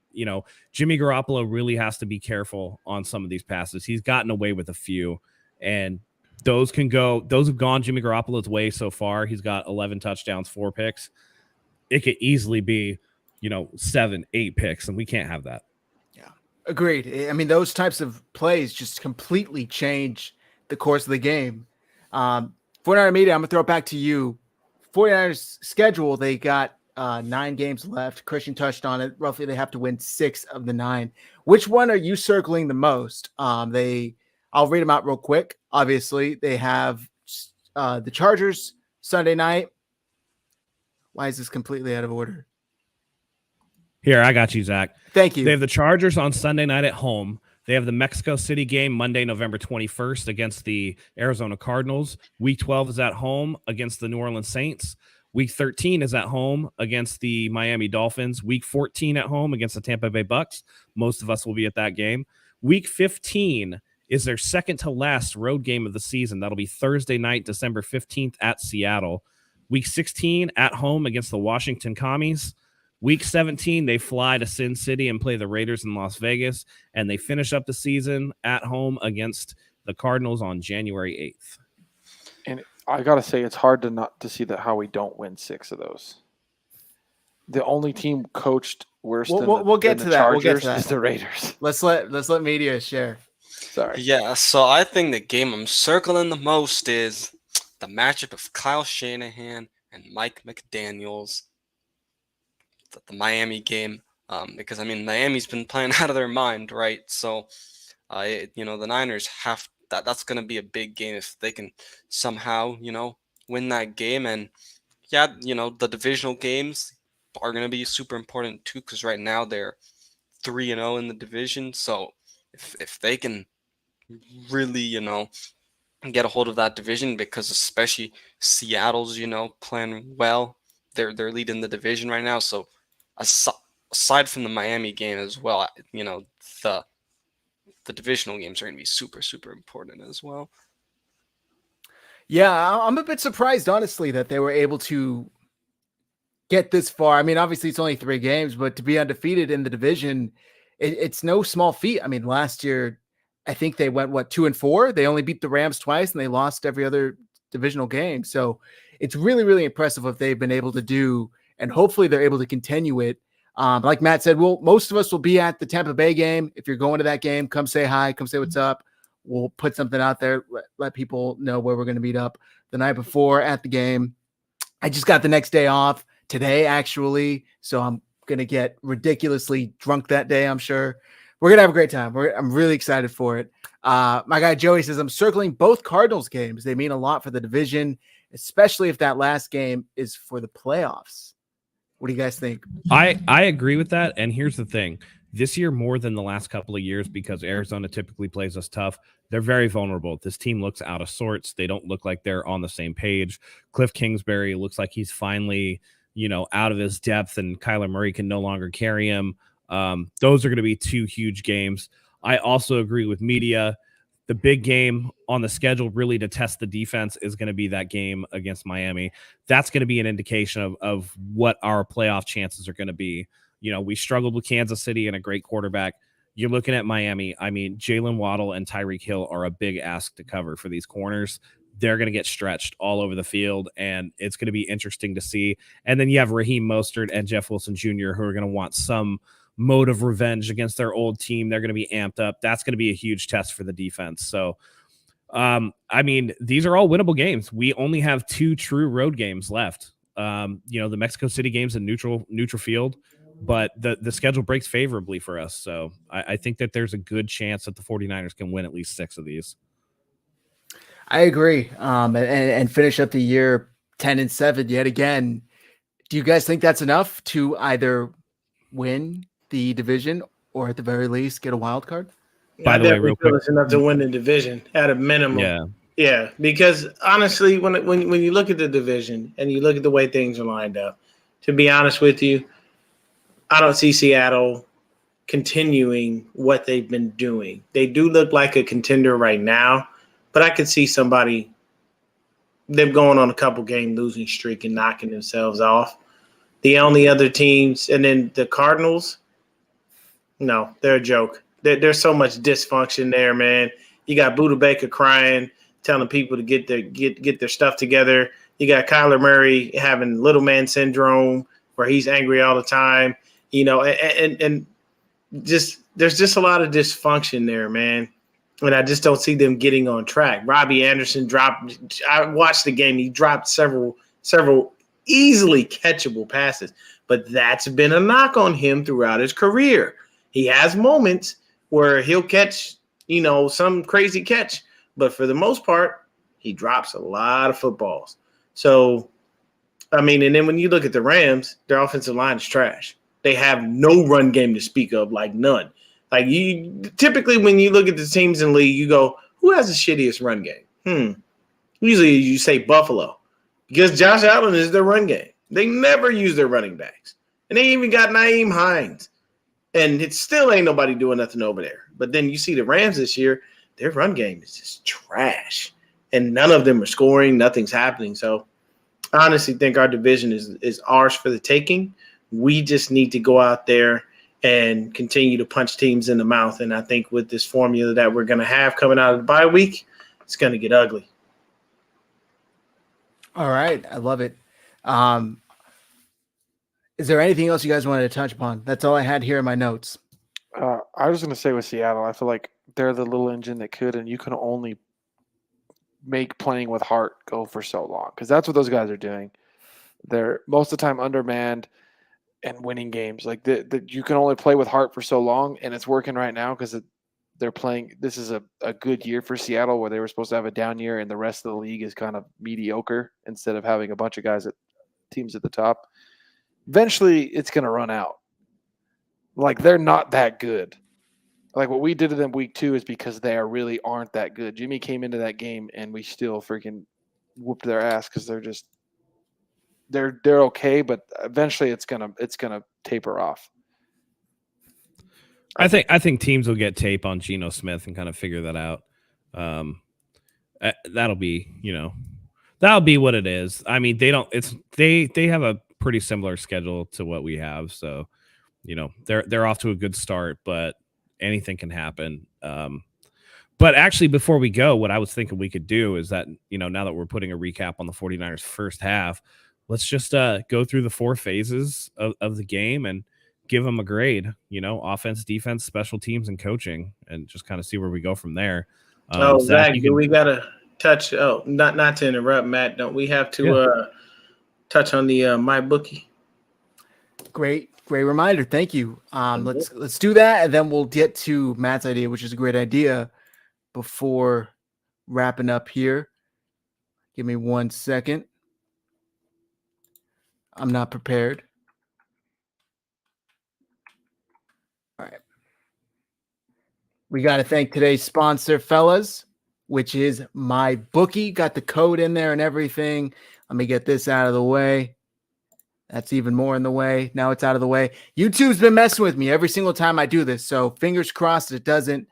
Jimmy Garoppolo really has to be careful on some of these passes. He's gotten away with a few, and those have gone Jimmy Garoppolo's way so far. He's got 11 touchdowns, 4 picks. It could easily be, 7, 8 picks, and we can't have that. Yeah, agreed. I mean, those types of plays just completely change the course of the game. 49er Media, I'm going to throw it back to you. 49ers schedule, they got 9 games left. Christian touched on it. Roughly, they have to win 6 of the 9. Which one are you circling the most? I'll read them out real quick. Obviously, they have the Chargers Sunday night. Why is this completely out of order? Here, I got you, Zach. Thank you. They have the Chargers on Sunday night at home. They have the Mexico City game Monday, November 21st against the Arizona Cardinals. Week 12 is at home against the New Orleans Saints. Week 13 is at home against the Miami Dolphins. Week 14 at home against the Tampa Bay Bucks. Most of us will be at that game. Week 15 is their second to last road game of the season. That'll be Thursday night, December 15th at Seattle. Week 16 at home against the Washington Commies. Week 17, they fly to Sin City and play the Raiders in Las Vegas, and they finish up the season at home against the Cardinals on January 8th. And I gotta say, it's hard to see how we don't win 6 of those. The only team coached worse than we'll get the to that. Chargers We'll get to that. is the Raiders. Let's let media share. Sorry. Yeah, so I think the game I'm circling the most is the matchup of Kyle Shanahan and Mike McDaniels. The Miami game, because Miami's been playing out of their mind, right? So, the Niners have that. That's going to be a big game if they can somehow, win that game. And yeah, the divisional games are going to be super important too, because right now they're 3-0 in the division. So, if they can really, get a hold of that division, because especially Seattle's, playing well, they're leading the division right now. So, aside from the Miami game as well, the divisional games are going to be super, super important as well. Yeah, I'm a bit surprised, honestly, that they were able to get this far. I mean, obviously, it's only 3 games, but to be undefeated in the division, it's no small feat. I mean, last year, I think they went, 2-4? They only beat the Rams twice, and they lost every other divisional game. So it's really, really impressive what they've been able to do. And hopefully they're able to continue it. Like Matt said, most of us will be at the Tampa Bay game. If you're going to that game, come say hi, come say what's up. We'll put something out there, let people know where we're going to meet up the night before at the game. I just got the next day off today, actually. So I'm going to get ridiculously drunk that day, I'm sure. We're going to have a great time. I'm really excited for it. My guy Joey says, I'm circling both Cardinals games. They mean a lot for the division, especially if that last game is for the playoffs. What do you guys think? I agree with that. And here's the thing. This year, more than the last couple of years, because Arizona typically plays us tough, they're very vulnerable. This team looks out of sorts. They don't look like they're on the same page. Cliff Kingsbury looks like he's finally, out of his depth, and Kyler Murray can no longer carry him. Those are going to be two huge games. I also agree with media. The big game on the schedule really to test the defense is going to be that game against Miami. That's going to be an indication of what our playoff chances are going to be. We struggled with Kansas City and a great quarterback. You're looking at Miami. I mean, Jalen Waddle and Tyreek Hill are a big ask to cover for these corners. They're going to get stretched all over the field, and it's going to be interesting to see. And then you have Raheem Mostert and Jeff Wilson Jr., who are going to want some mode of revenge against their old team. They're going to be amped up. That's going to be a huge test for the defense. So, these are all winnable games. We only have 2 true road games left. The Mexico City game's a neutral field, but the schedule breaks favorably for us. So I think that there's a good chance that the 49ers can win at least 6 of these. I agree. And finish up the year 10-7 yet again. Do you guys think that's enough to either win the division or at the very least get a wild card? By the way, real quick, it's enough to win the division at a minimum. Yeah. Because honestly, when you look at the division and you look at the way things are lined up, to be honest with you, I don't see Seattle continuing what they've been doing. They do look like a contender right now, but I could see them going on a couple game losing streak and knocking themselves off. The only other teams, and then the Cardinals, no, they're a joke. There's so much dysfunction there, man. You got Buda Baker crying, telling people to get their stuff together. You got Kyler Murray having little man syndrome where he's angry all the time, and just there's just a lot of dysfunction there, man. And I just don't see them getting on track. Robbie Anderson dropped. I watched the game. He dropped several easily catchable passes, but that's been a knock on him throughout his career. He has moments where he'll catch, some crazy catch, but for the most part, he drops a lot of footballs. So, and then when you look at the Rams, their offensive line is trash. They have no run game to speak of, like none. Like typically when you look at the teams in the league, you go, who has the shittiest run game? Usually you say Buffalo because Josh Allen is their run game. They never use their running backs. And they even got Naeem Hines. And it still ain't nobody doing nothing over there. But then you see the Rams this year, their run game is just trash. And none of them are scoring. Nothing's happening. So I honestly think our division is ours for the taking. We just need to go out there and continue to punch teams in the mouth. And I think with this formula that we're going to have coming out of the bye week, it's going to get ugly. All right. I love it. Is there anything else you guys wanted to touch upon? That's all I had here in my notes. I was going to say with Seattle, I feel like they're the little engine that could, and you can only make playing with heart go for so long because that's what those guys are doing. They're most of the time undermanned and winning games. Like you can only play with heart for so long, and it's working right now because they're playing. This is a good year for Seattle where they were supposed to have a down year, and the rest of the league is kind of mediocre instead of having a bunch of guys at teams at the top. Eventually, it's going to run out. Like, they're not that good. Like, what we did to them week 2 is because they really aren't that good. Jimmy came into that game, and we still freaking whooped their ass because they're okay, but eventually it's gonna taper off. I think teams will get tape on Geno Smith and kind of figure that out. That'll be what it is. I mean, they have a pretty similar schedule to what we have, so they're off to a good start, but anything can happen. But actually, before we go, what I was thinking we could do is that now that we're putting a recap on the 49ers first half, let's just go through the 4 phases of the game and give them a grade, offense, defense, special teams, and coaching, and just kind of see where we go from there. Zach, we got to touch, not to interrupt, Matt, don't we have to touch on the MyBookie? Great reminder. Thank you. Let's do that, and then we'll get to Matt's idea, which is a great idea. before wrapping up here. Give me 1 second. I'm not prepared. All right. We got to thank today's sponsor, fellas, which is MyBookie. Got the code in there and everything. Let me get this out of the way. That's even more in the way. Now it's out of the way. YouTube's been messing with me every single time I do this. So fingers crossed it doesn't.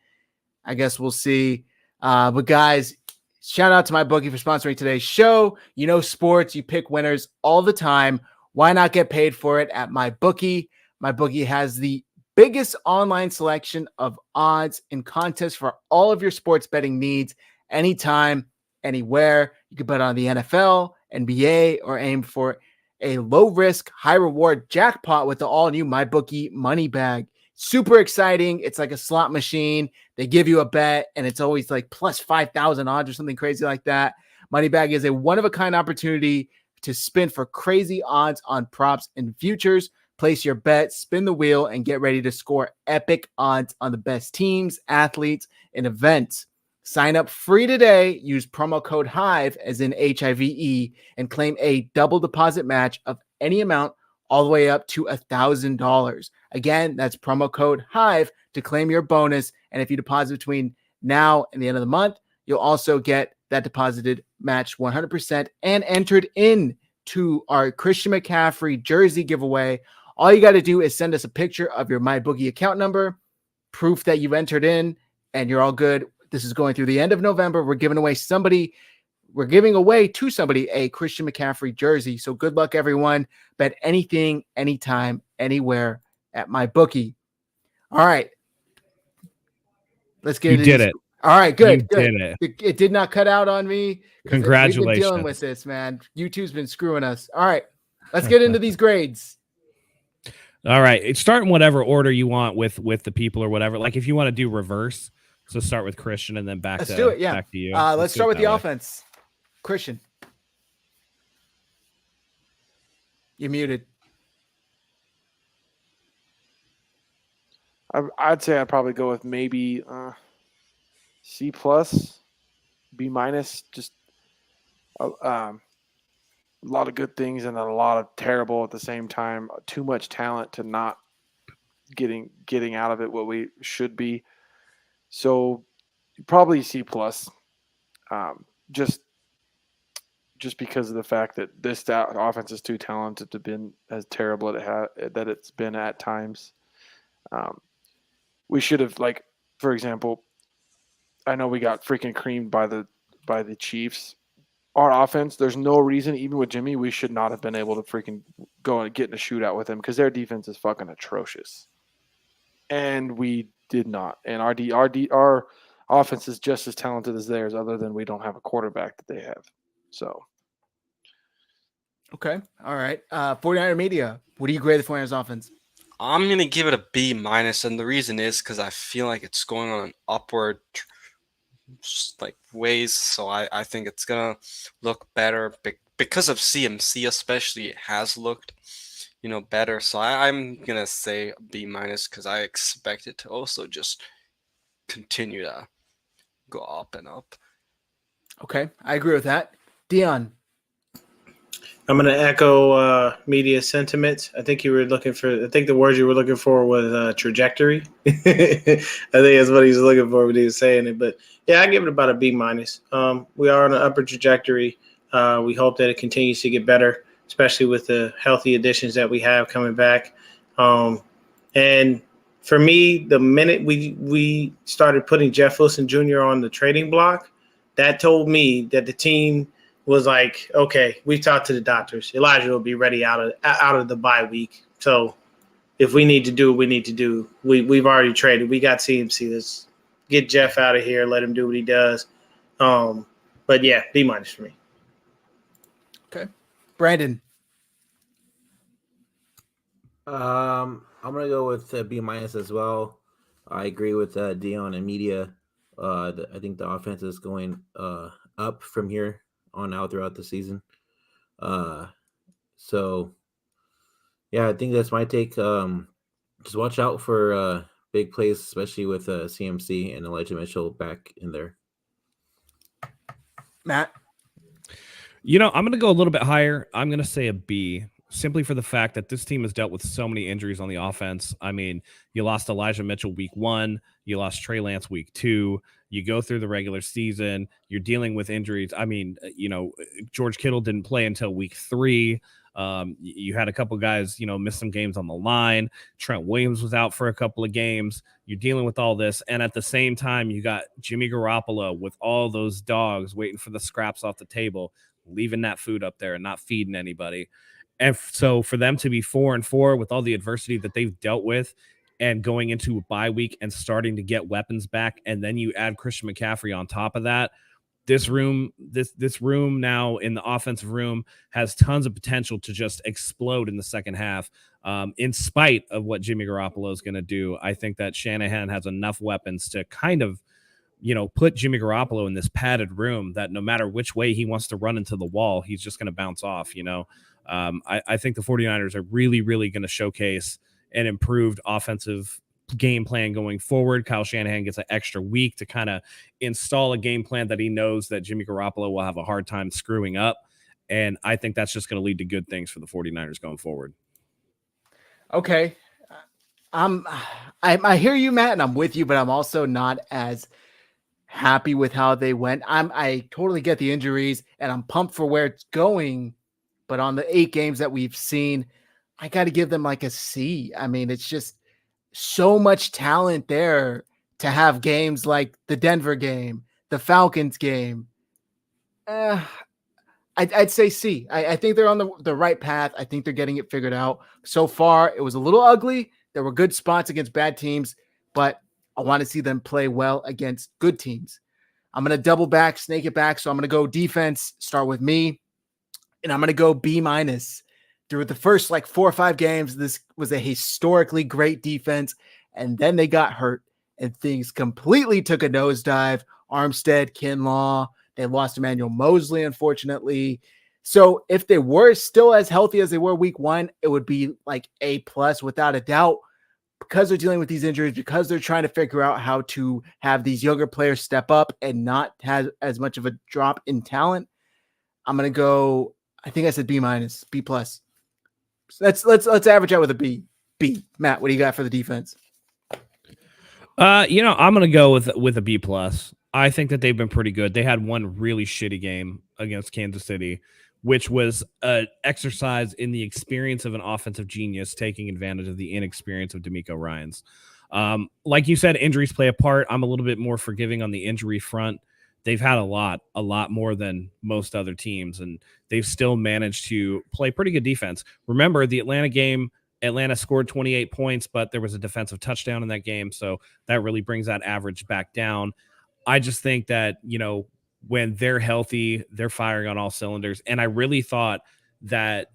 I guess we'll see. But guys, shout out to MyBookie for sponsoring today's show. You know sports, you pick winners all the time. Why not get paid for it at MyBookie? MyBookie has the biggest online selection of odds and contests for all of your sports betting needs, anytime, anywhere. You can bet on the NFL, NBA, or aim for a low-risk, high-reward jackpot with the all-new MyBookie Money Bag. Super exciting. It's like a slot machine. They give you a bet, and it's always like plus 5,000 odds or something crazy like that. Money Bag is a one-of-a-kind opportunity to spin for crazy odds on props and futures. Place your bet, spin the wheel, and get ready to score epic odds on the best teams, athletes, and events. Sign up free today. Use promo code HIVE, as in HIVE, and claim a double deposit match of any amount all the way up to $1,000. Again, that's promo code HIVE to claim your bonus. And if you deposit between now and the end of the month, you'll also get that deposited match 100% and entered in to our Christian McCaffrey jersey giveaway. All you got to do is send us a picture of your MyBookie account number, proof that you've entered in, and you're all good. This is going through the end of November. We're giving away to somebody a Christian McCaffrey jersey. So good luck, everyone. Bet anything, anytime, anywhere at MyBookie. All right. Let's get You into did these. it. All right, good. You Good. It did not cut out on me. Congratulations. We've been dealing with this, man. YouTube's been screwing us. All right. Let's get into these grades. All right. Start in whatever order you want with the people or whatever. Like if you want to do reverse, so start with Christian and then back to you. Let's start with the offense. Christian. You're muted. I'd say I'd probably go with maybe C+, B-. Just a lot of good things and a lot of terrible at the same time. Too much talent to not getting out of it what we should be. So probably C+. Just because of the fact that this offense is too talented to been as terrible that it's been at times. We should have, like, for example, I know we got freaking creamed by the Chiefs. Our offense, there's no reason, even with Jimmy, we should not have been able to freaking go and get in a shootout with them because their defense is fucking atrocious. And we did not. And our offense is just as talented as theirs, other than we don't have a quarterback that they have. So. Okay. All right. 49er Media. What do you grade the 49ers offense? I'm going to give it a B-, and the reason is because I feel like it's going on an upward ways, so I think it's going to look better because of CMC especially. It has looked, better, so I'm going to say B- because I expect it to also just continue to go up and up. Okay, I agree with that. Deon. I'm going to echo media sentiments. I think the word you were looking for was trajectory. I think that's what he was looking for when he was saying it. But yeah, I give it about a B-. We are on an upper trajectory. We hope that it continues to get better, especially with the healthy additions that we have coming back. And for me, the minute we started putting Jeff Wilson Jr. on the trading block, that told me that the team was like, okay, we've talked to the doctors. Elijah will be ready out of the bye week. So if we need to do what we need to do, we've already traded. We got CMC. Let's get Jeff out of here. Let him do what he does. But yeah, B- for me. Okay. Brandon. I'm gonna go with B- as well. I agree with Deon and media. I think the offense is going up from here on out throughout the season. So yeah, I think that's my take. Just watch out for big plays, especially with CMC and Elijah Mitchell back in there. Matt? You know, I'm going to go a little bit higher. I'm going to say a B, simply for the fact that this team has dealt with so many injuries on the offense. I mean, you lost Elijah Mitchell week 1, you lost Trey Lance week 2, you go through the regular season, you're dealing with injuries. I mean, you know, George Kittle didn't play until week 3. You had a couple guys, you know, miss some games on the line. Trent Williams was out for a couple of games. You're dealing with all this. And at the same time, you got Jimmy Garoppolo with all those dogs waiting for the scraps off the table, leaving that food up there and not feeding anybody. And so for them to be 4-4 with all the adversity that they've dealt with and going into a bye week and starting to get weapons back, and then you add Christian McCaffrey on top of that, this room now in the offensive room has tons of potential to just explode in the second half. In spite of what Jimmy Garoppolo is going to do, I think that Shanahan has enough weapons to kind of, you know, put Jimmy Garoppolo in this padded room that no matter which way he wants to run into the wall, he's just going to bounce off, you know. I think the 49ers are really, really going to showcase an improved offensive game plan going forward. Kyle Shanahan gets an extra week to kind of install a game plan that he knows that Jimmy Garoppolo will have a hard time screwing up. And I think that's just going to lead to good things for the 49ers going forward. Okay. I hear you, Matt, and I'm with you, but I'm also not as happy with how they went. I totally get the injuries and I'm pumped for where it's going, but on the 8 games that we've seen, I got to give them like a C. I mean, it's just so much talent there to have games like the Denver game, the Falcons game. I'd say C. I think they're on the right path. I think they're getting it figured out. So far, it was a little ugly. There were good spots against bad teams, but I want to see them play well against good teams. I'm going to double back, snake it back. So I'm going to go defense, start with me, and I'm going to go B-. Through the first like 4 or 5 games, this was a historically great defense, and then they got hurt, and things completely took a nosedive. Armstead, Kinlaw, they lost Emmanuel Mosley, unfortunately. So if they were still as healthy as they were week 1, it would be like A+ without a doubt. Because they're dealing with these injuries, because they're trying to figure out how to have these younger players step up and not have as much of a drop in talent, I'm going to go, I think I said B-, B+. Let's average out with a B. B. Matt, what do you got for the defense? You know, I'm gonna go with a B+. I think that they've been pretty good. They had one really shitty game against Kansas City, which was an exercise in the experience of an offensive genius taking advantage of the inexperience of DeMeco Ryans. Like you said, injuries play a part. I'm a little bit more forgiving on the injury front. They've had a lot more than most other teams, and they've still managed to play pretty good defense. Remember, the Atlanta game, Atlanta scored 28 points, but there was a defensive touchdown in that game, so that really brings that average back down. I just think that, you know, when they're healthy, they're firing on all cylinders, and I really thought that,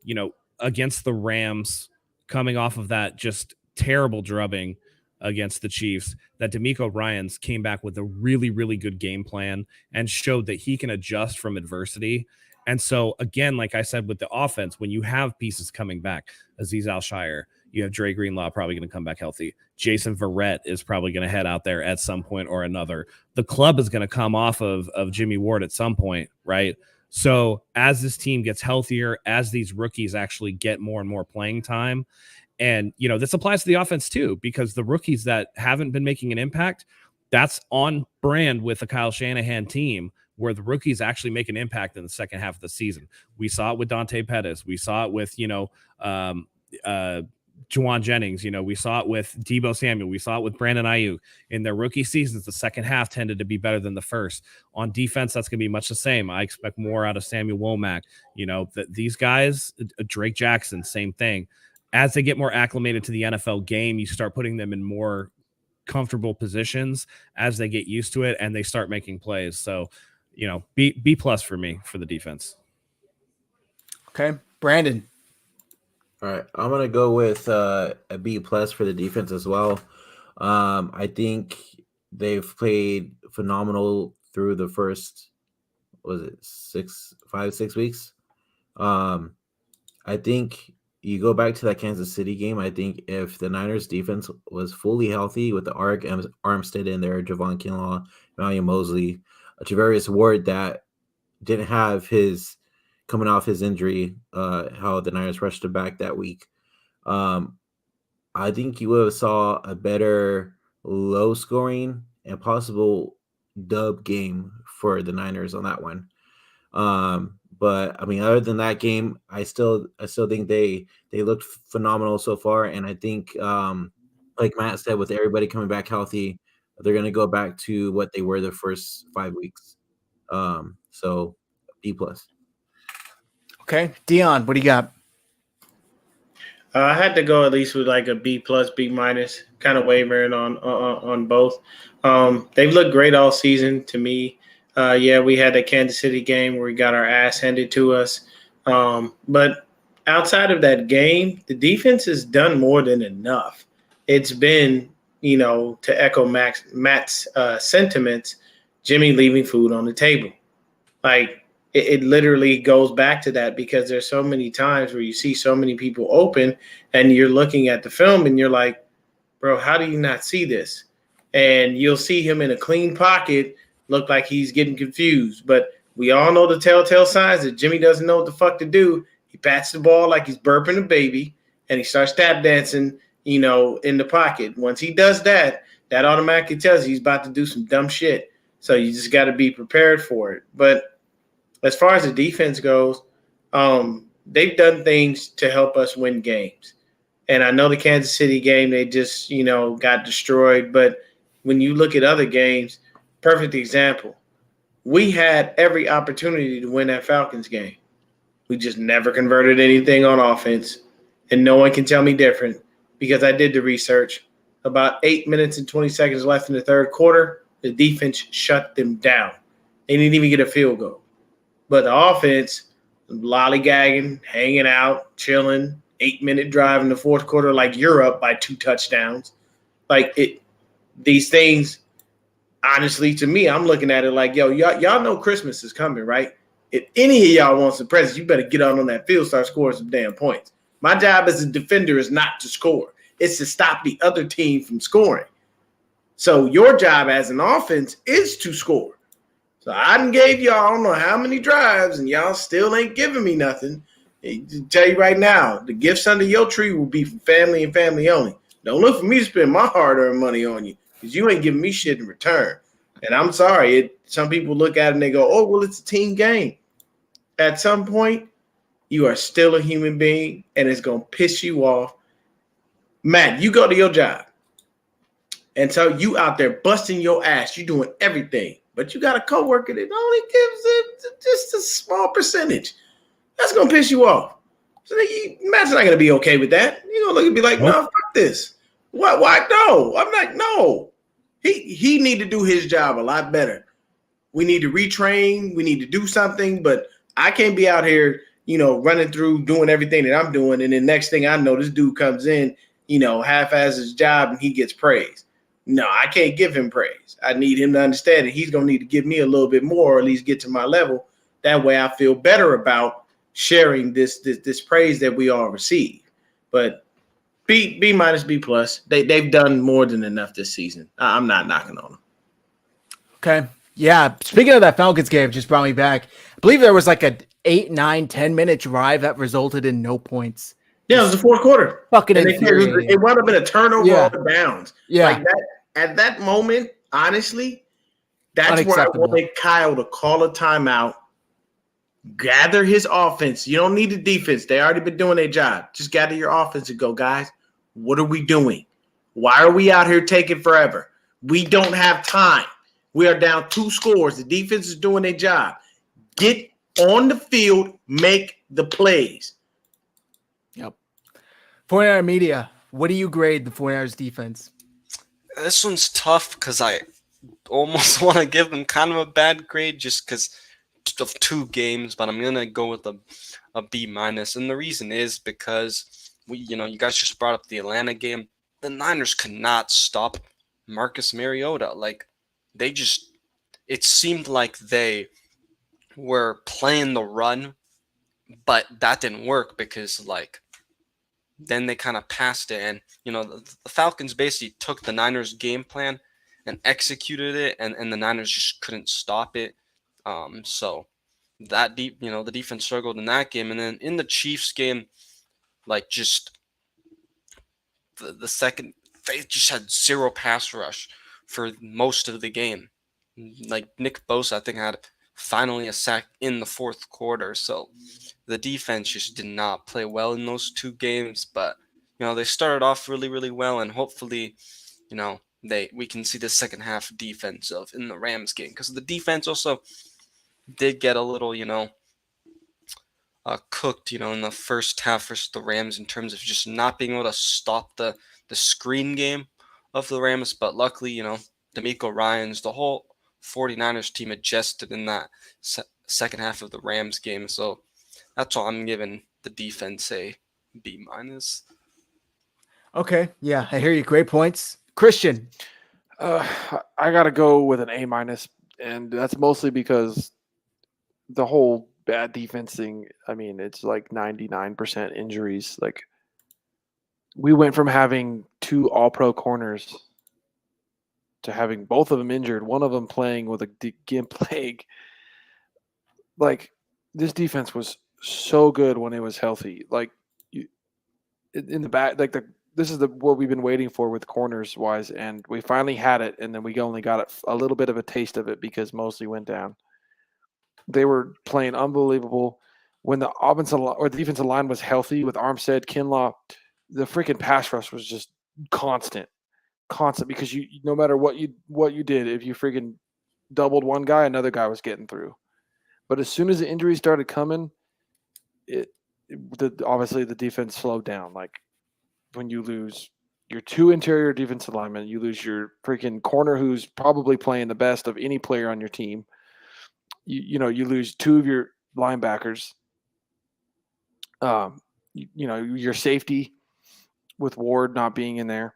you know, against the Rams, coming off of that just terrible drubbing against the Chiefs, that DeMeco Ryans came back with a really, really good game plan and showed that he can adjust from adversity. And so, again, like I said, with the offense, when you have pieces coming back, Azeez Al-Shire, you have Dre Greenlaw probably going to come back healthy. Jason Verrett is probably going to head out there at some point or another. The club is going to come off of Jimmy Ward at some point, right? So as this team gets healthier, as these rookies actually get more and more playing time, and, you know, this applies to the offense too, because the rookies that haven't been making an impact, that's on brand with the Kyle Shanahan team, where the rookies actually make an impact in the second half of the season. We saw it with Dante Pettis. We saw it with, you know, Juwan Jennings. You know, we saw it with Deebo Samuel. We saw it with Brandon Ayuk. In their rookie seasons, the second half tended to be better than the first. On defense, that's going to be much the same. I expect more out of Samuel Womack. You know, these guys, Drake Jackson, same thing. As they get more acclimated to the NFL game, you start putting them in more comfortable positions as they get used to it and they start making plays. So, you know, B+ for me for the defense. Okay, Brandon. All right, I'm gonna go with a B+ for the defense as well. I think they've played phenomenal through the first, was it 6 weeks? I think, you go back to that Kansas City game. I think if the Niners defense was fully healthy with the Armstead in there, Javon Kinlaw, Emmanuel Mosley, Javarius Ward that didn't have his coming off his injury, how the Niners rushed him back that week. I think you would have saw a better low scoring and possible dub game for the Niners on that one. But I mean, other than that game, I still think they looked phenomenal so far. And I think, like Matt said, with everybody coming back healthy, they're going to go back to what they were the first 5 weeks. So B+. Okay, Dion, what do you got? I had to go at least with like a B+, B-, kind of wavering on both. They've looked great all season to me. Yeah, we had that Kansas City game where we got our ass handed to us. But outside of that game, the defense has done more than enough. It's been, to echo Matt's sentiments, Jimmy leaving food on the table. Like, it literally goes back to that because there's so many times where you see so many people open and you're looking at the film and you're like, bro, how do you not see this? And you'll see him in a clean pocket, look like he's getting confused. But we all know the telltale signs that Jimmy doesn't know what the fuck to do. He pats the ball like he's burping a baby and he starts tap dancing, in the pocket. Once he does that, that automatically tells you he's about to do some dumb shit. So you just got to be prepared for it. But as far as the defense goes, they've done things to help us win games. And I know the Kansas City game, they just, got destroyed. But when you look at other games, perfect example, we had every opportunity to win that Falcons game. We just never converted anything on offense. And no one can tell me different because I did the research. About 8 minutes and 20 seconds left in the third quarter, the defense shut them down. They didn't even get a field goal. But the offense, lollygagging, hanging out, chilling, 8-minute drive in the fourth quarter like you're up by 2 touchdowns. These things, honestly, to me, I'm looking at it like, yo, y'all know Christmas is coming, right? If any of y'all wants a present, you better get out on that field, start scoring some damn points. My job as a defender is not to score. It's to stop the other team from scoring. So your job as an offense is to score. So I done gave y'all I don't know how many drives, and y'all still ain't giving me nothing. I tell you right now, the gifts under your tree will be for family and family only. Don't look for me to spend my hard-earned money on you because you ain't giving me shit in return. And I'm sorry, some people look at it and they go, oh, well, it's a team game. At some point, you are still a human being, and it's going to piss you off. Matt, you go to your job, and so you out there busting your ass. You're doing everything. But you got a coworker that only gives it just a small percentage. That's going to piss you off. So Matt's not going to be okay with that. You're going to look and be like, no, fuck this. What? Why? No. I'm like, no. He need to do his job a lot better. We need to retrain. We need to do something. But I can't be out here, running through, doing everything that I'm doing. And then next thing I know, this dude comes in, half-asses his job and he gets praise. No, I can't give him praise. I need him to understand that he's going to need to give me a little bit more, or at least get to my level. That way I feel better about sharing this praise that we all receive. But B-, B+, they've done more than enough this season. I'm not knocking on them. Okay. Yeah. Speaking of that Falcons game, just brought me back. I believe there was like a 8, 9, 10-minute drive that resulted in no points. Yeah, it was the fourth quarter. Fucking infuriating. It wound up in a turnover on the downs. Yeah. Like that, at that moment, honestly, that's where I wanted Kyle to call a timeout, gather his offense. You don't need the defense. They already been doing their job. Just gather your offense and go, guys, what are we doing? Why are we out here taking forever? We don't have time. We are down 2 scores. The defense is doing their job. Get on the field, make the plays. Yep. 49er Media, what do you grade the 49ers defense? This one's tough because I almost want to give them kind of a bad grade just because of 2 games, but I'm going to go with a B-. And the reason is because, you guys just brought up the Atlanta game. The Niners could not stop Marcus Mariota. Like, it seemed like they were playing the run, but that didn't work because, like, then they kind of passed it. And, the Falcons basically took the Niners game plan and executed it, and the Niners just couldn't stop it. So that the defense struggled in that game. And then in the Chiefs game, like just the second, they just had zero pass rush for most of the game. Like Nick Bosa, I think, had finally a sack in the fourth quarter. So the defense just did not play well in those two games. But, they started off really, really well. And hopefully, we can see the second half defense in the Rams game. Because the defense also did get a little, cooked, in the first half versus the Rams in terms of just not being able to stop the screen game of the Rams. But luckily, D'Amico Ryans, the whole 49ers team adjusted in that second half of the Rams game. So that's all I'm giving the defense a B-. Okay. Yeah, I hear you. Great points. Christian. I got to go with an A-, and that's mostly because the whole bad defense thing, I mean, it's like 99% injuries. Like, we went from having 2 all-pro corners to having both of them injured, one of them playing with a gimp leg. Like, this defense was so good when it was healthy. Like, in the back, like this is what we've been waiting for with corners wise, and we finally had it, and then we only got a little bit of a taste of it because Mosley went down. They were playing unbelievable when the offensive or the defensive line was healthy with Armstead, Kinlaw. The freaking pass rush was just constant because you no matter what you did, if you freaking doubled one guy, another guy was getting through. But as soon as the injuries started coming, obviously the defense slowed down. Like, when you lose your 2 interior defensive linemen, you lose your freaking corner who's probably playing the best of any player on your team. You lose 2 of your linebackers. Your safety with Ward not being in there.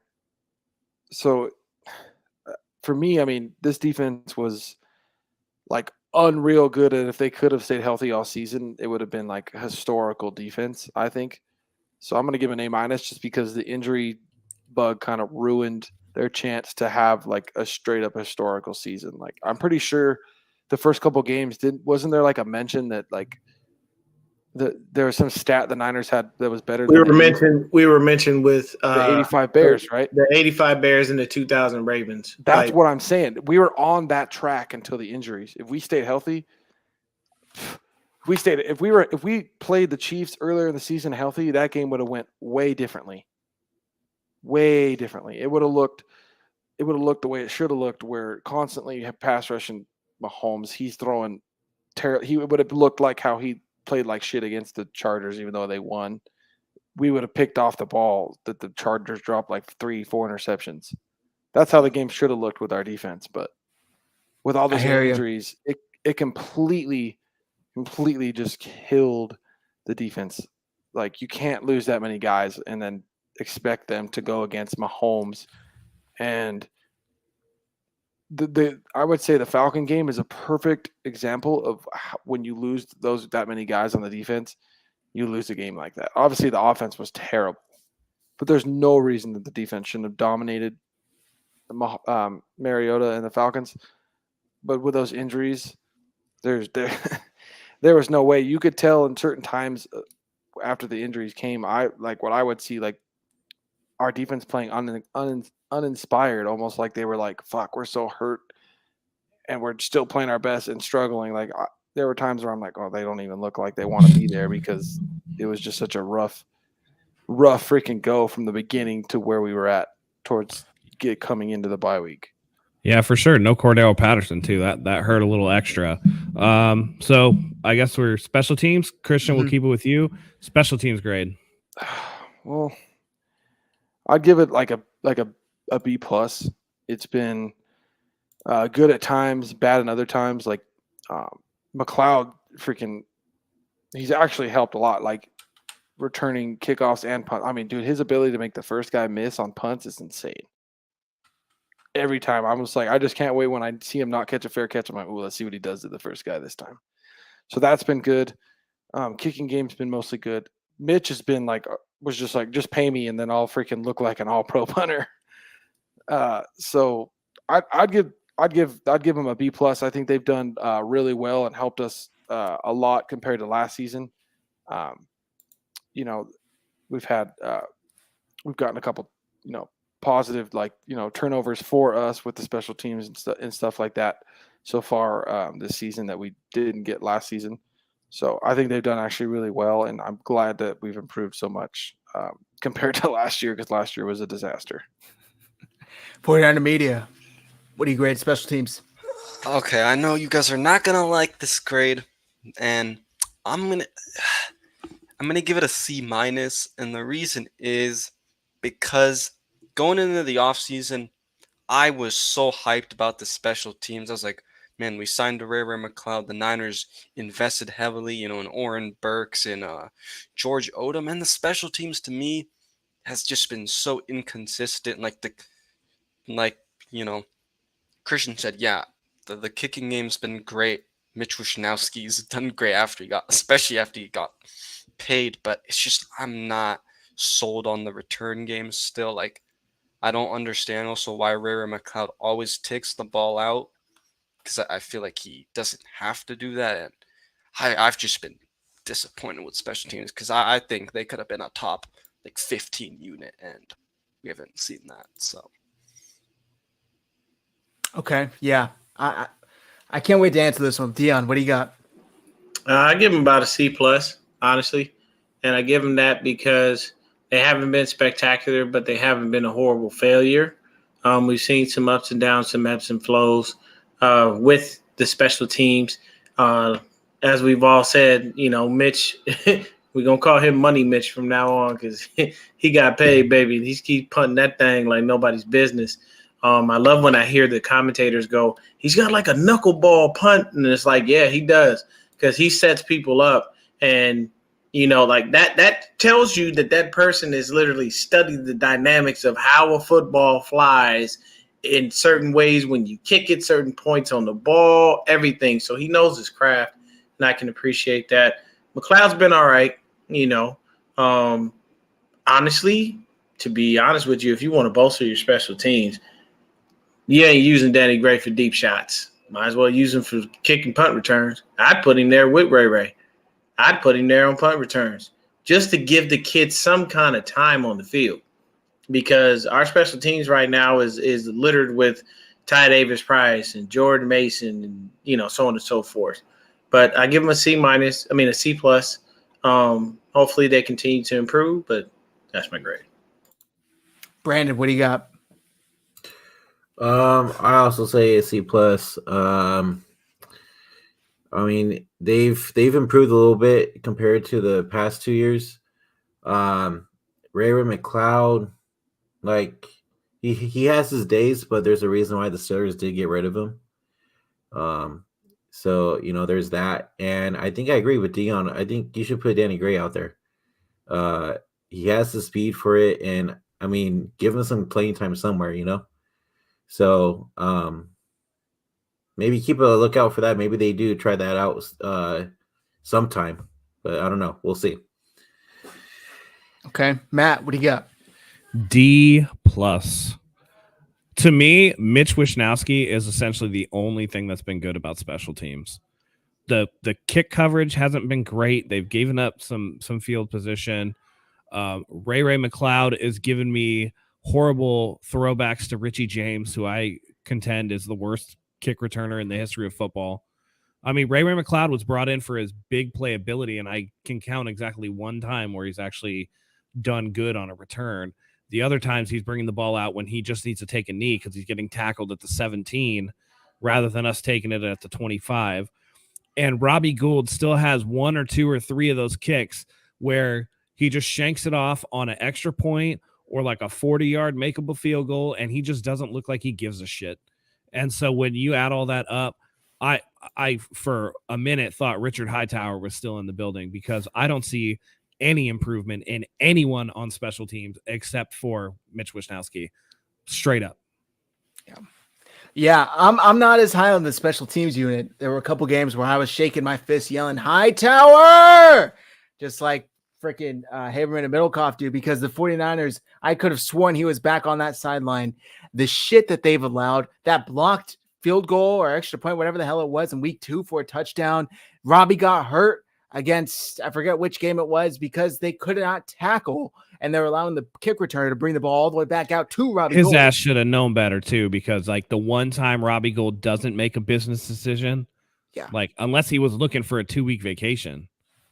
So for me, I mean, this defense was like unreal good, and if they could have stayed healthy all season, it would have been like a historical defense, I think. So I'm going to give an A- just because the injury bug kind of ruined their chance to have like a straight up historical season. Like, I'm pretty sure the first couple games wasn't there like a mention that like there was some stat the Niners had that was better We than were mentioned with the 85 Bears, right? The 85 Bears and the 2000 Ravens. That's what I'm saying. We were on that track until the injuries. If we stayed healthy, if we played the Chiefs earlier in the season healthy, that game would have went way differently. Way differently. It would have looked the way it should have looked, where constantly you have pass rushing Mahomes. He's throwing he would have looked like how he played like shit against the Chargers, even though they won. We would have picked off the ball that the Chargers dropped like 3-4 interceptions. That's how the game should have looked with our defense. But with all those injuries, it completely just killed the defense. Like, you can't lose that many guys and then expect them to go against Mahomes. And I would say the Falcon game is a perfect example of how, when you lose that many guys on the defense, you lose a game like that. Obviously, the offense was terrible, but there's no reason that the defense shouldn't have dominated Mariota and the Falcons. But with those injuries, there was no way. You could tell in certain times after the injuries came, what I would see, like, our defense playing uninspired, almost like they were like, fuck, we're so hurt and we're still playing our best and struggling. Like, there were times where I'm like, oh, they don't even look like they want to be there, because it was just such a rough freaking go from the beginning to where we were at towards coming into the bye week. Yeah, for sure. No Cordell Patterson too. That hurt a little extra. So I guess we're special teams. Christian, we'll keep it with you. Special teams grade. Well, I'd give it like a B+. It's been good at times, bad at other times. Like, McLeod, he's actually helped a lot. Like, returning kickoffs and punt. I mean, dude, his ability to make the first guy miss on punts is insane. Every time I'm just like, I just can't wait when I see him not catch a fair catch. I'm like, oh, let's see what he does to the first guy this time. So that's been good. Kicking game's been mostly good. Mitch has been like was just like, just pay me and then I'll freaking look like an all-pro punter. So I'd give them a B+. I think they've done really well and helped us a lot compared to last season. We've gotten a couple, positive, turnovers for us with the special teams and stuff like that so far this season that we didn't get last season. So I think they've done actually really well, and I'm glad that we've improved so much compared to last year, because last year was a disaster. 49er Media, what do you grade special teams? Okay, I know you guys are not gonna like this grade, and I'm gonna give it a C-, and the reason is because going into the offseason, I was so hyped about the special teams. I was like, man, we signed Ray McLeod. The Niners invested heavily, in Oren Burks and George Odom. And the special teams, to me, has just been so inconsistent. Christian said, yeah, the kicking game's been great. Mitch Wishnowski's done great especially after he got paid. But it's just, I'm not sold on the return game still. I don't understand also why Ray McLeod always takes the ball out, because I feel like he doesn't have to do that. And I've just been disappointed with special teams, because I think they could have been a top 15 unit, and we haven't seen that. So okay, yeah, I can't wait to answer this one. Deon, what do you got? I give them about a C+, honestly, and I give them that because they haven't been spectacular, but they haven't been a horrible failure. We've seen some ups and downs, some ebbs and flows with the special teams. As we've all said, Mitch, we're going to call him Money Mitch from now on, because he got paid, baby. He keeps punting that thing like nobody's business. I love when I hear the commentators go, he's got like a knuckleball punt. And it's like, yeah, he does, because he sets people up. And that tells you that person has literally studied the dynamics of how a football flies in certain ways when you kick it, certain points on the ball, everything. So he knows his craft, and I can appreciate that. McLeod's been all right, honestly, to be honest with you, if you want to bolster your special teams, you ain't using Danny Gray for deep shots. Might as well use him for kick and punt returns. I'd put him there with Ray. I'd put him there on punt returns just to give the kids some kind of time on the field, because our special teams right now is littered with Ty Davis Price and Jordan Mason and, so on and so forth. But I give them a C-, a C+. Hopefully they continue to improve, but that's my grade. Brandon, what do you got? I also say a C+. They've improved a little bit compared to the past 2 years. Ray McLeod, he has his days, but there's a reason why the Steelers did get rid of him. So there's that, and I think I agree with Deon. I think you should put Danny Gray out there. He has the speed for it, and give him some playing time somewhere. So maybe keep a lookout for that. Maybe they do try that out sometime, but I don't know. We'll see. Okay, Matt, what do you got? D+. To me, Mitch Wishnowski is essentially the only thing that's been good about special teams. The kick coverage hasn't been great. They've given up some field position. Ray McLeod is giving me horrible throwbacks to Richie James, who I contend is the worst kick returner in the history of football. Ray McLeod was brought in for his big playability, and I can count exactly one time where he's actually done good on a return. The other times he's bringing the ball out when he just needs to take a knee because he's getting tackled at the 17 rather than us taking it at the 25. And Robbie Gould still has 1 or 2 or 3 of those kicks where he just shanks it off on an extra point or like a 40-yard makeable field goal, and he just doesn't look like he gives a shit. And so when you add all that up, I for a minute thought Richard Hightower was still in the building, because I don't see any improvement in anyone on special teams except for Mitch Wishnowski. Straight up. Yeah, I'm not as high on the special teams unit. There were a couple games where I was shaking my fist yelling, Hightower! Just like freaking Haberman and Middlecoff do, because the 49ers, I could have sworn he was back on that sideline. The shit that they've allowed, that blocked field goal or extra point, whatever the hell it was in week 2 for a touchdown. Robbie got hurt against, I forget which game it was, because they could not tackle, and they're allowing the kick returner to bring the ball all the way back out to Robbie His Gould. ass should have known better too, because like the one time Robbie Gould doesn't make a business decision, like unless he was looking for a 2-week vacation.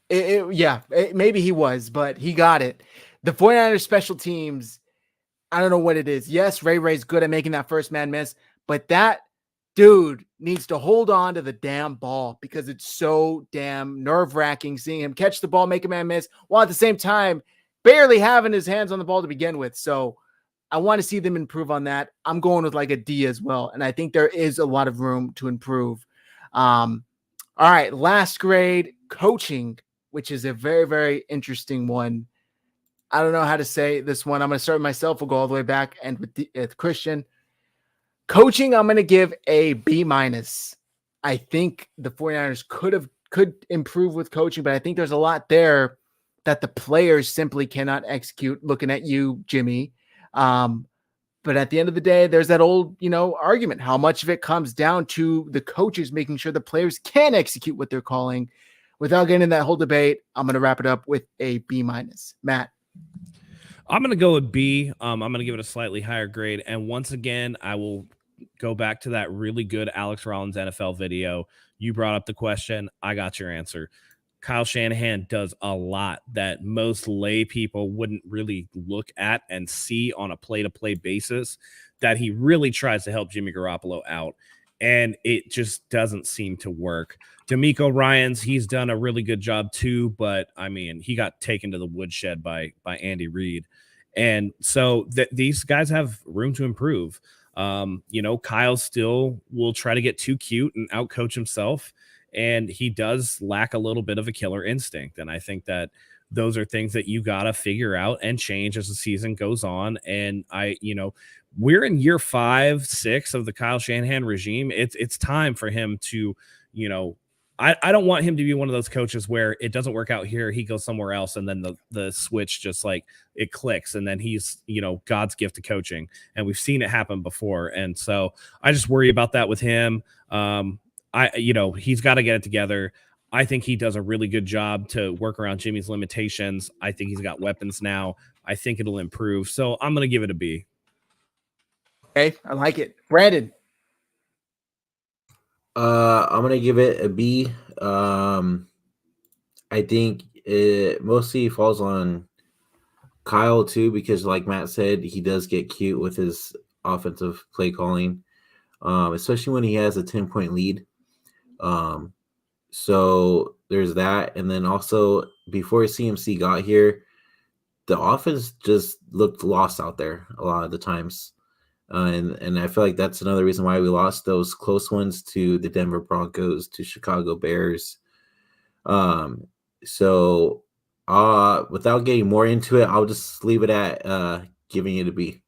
Maybe he was, but he got it. The 49ers special teams, I don't know what it is. Yes, Ray's good at making that first man miss, but that dude needs to hold on to the damn ball, because it's so damn nerve-wracking seeing him catch the ball, make a man miss, while at the same time barely having his hands on the ball to begin with. So I want to see them improve on that. I'm going with like a D as well, and I think there is a lot of room to improve. All right, last grade, coaching, which is a very, very interesting one. I don't know how to say this one. I'm going to start with myself. We'll go all the way back and with Christian. Coaching, I'm going to give a B-. I think the 49ers could improve with coaching, but I think there's a lot there that the players simply cannot execute. Looking at you, Jimmy. But at the end of the day, there's that old, argument. How much of it comes down to the coaches making sure the players can execute what they're calling. Without getting into that whole debate, I'm going to wrap it up with a B-. Matt. I'm going to go with B. I'm going to give it a slightly higher grade. And once again, I will go back to that really good Alex Rollins NFL video. You brought up the question. I got your answer. Kyle Shanahan does a lot that most lay people wouldn't really look at and see on a play-to-play basis, that he really tries to help Jimmy Garoppolo out. And it just doesn't seem to work. D'Amico Ryans, he's done a really good job too, but I mean, he got taken to the woodshed by Andy Reid. And so these guys have room to improve. Kyle still will try to get too cute and outcoach himself, and he does lack a little bit of a killer instinct. And I think that those are things that you got to figure out and change as the season goes on. And we're in year 5, 6 of the Kyle Shanahan regime. It's time for him to, I don't want him to be one of those coaches where it doesn't work out here, he goes somewhere else, and then the switch just like it clicks, and then he's, God's gift to coaching. And we've seen it happen before. And so I just worry about that with him. He's got to get it together. I think he does a really good job to work around Jimmy's limitations. I think he's got weapons now. I think it'll improve. So I'm going to give it a B. Okay, I like it. Brandon. I'm going to give it a B. I think it mostly falls on Kyle too, because like Matt said, he does get cute with his offensive play calling, especially when he has a 10-point lead. So there's that. And then also before CMC got here, the offense just looked lost out there a lot of the times. And I feel like that's another reason why we lost those close ones to the Denver Broncos, to Chicago Bears. So without getting more into it, I'll just leave it at giving it a B.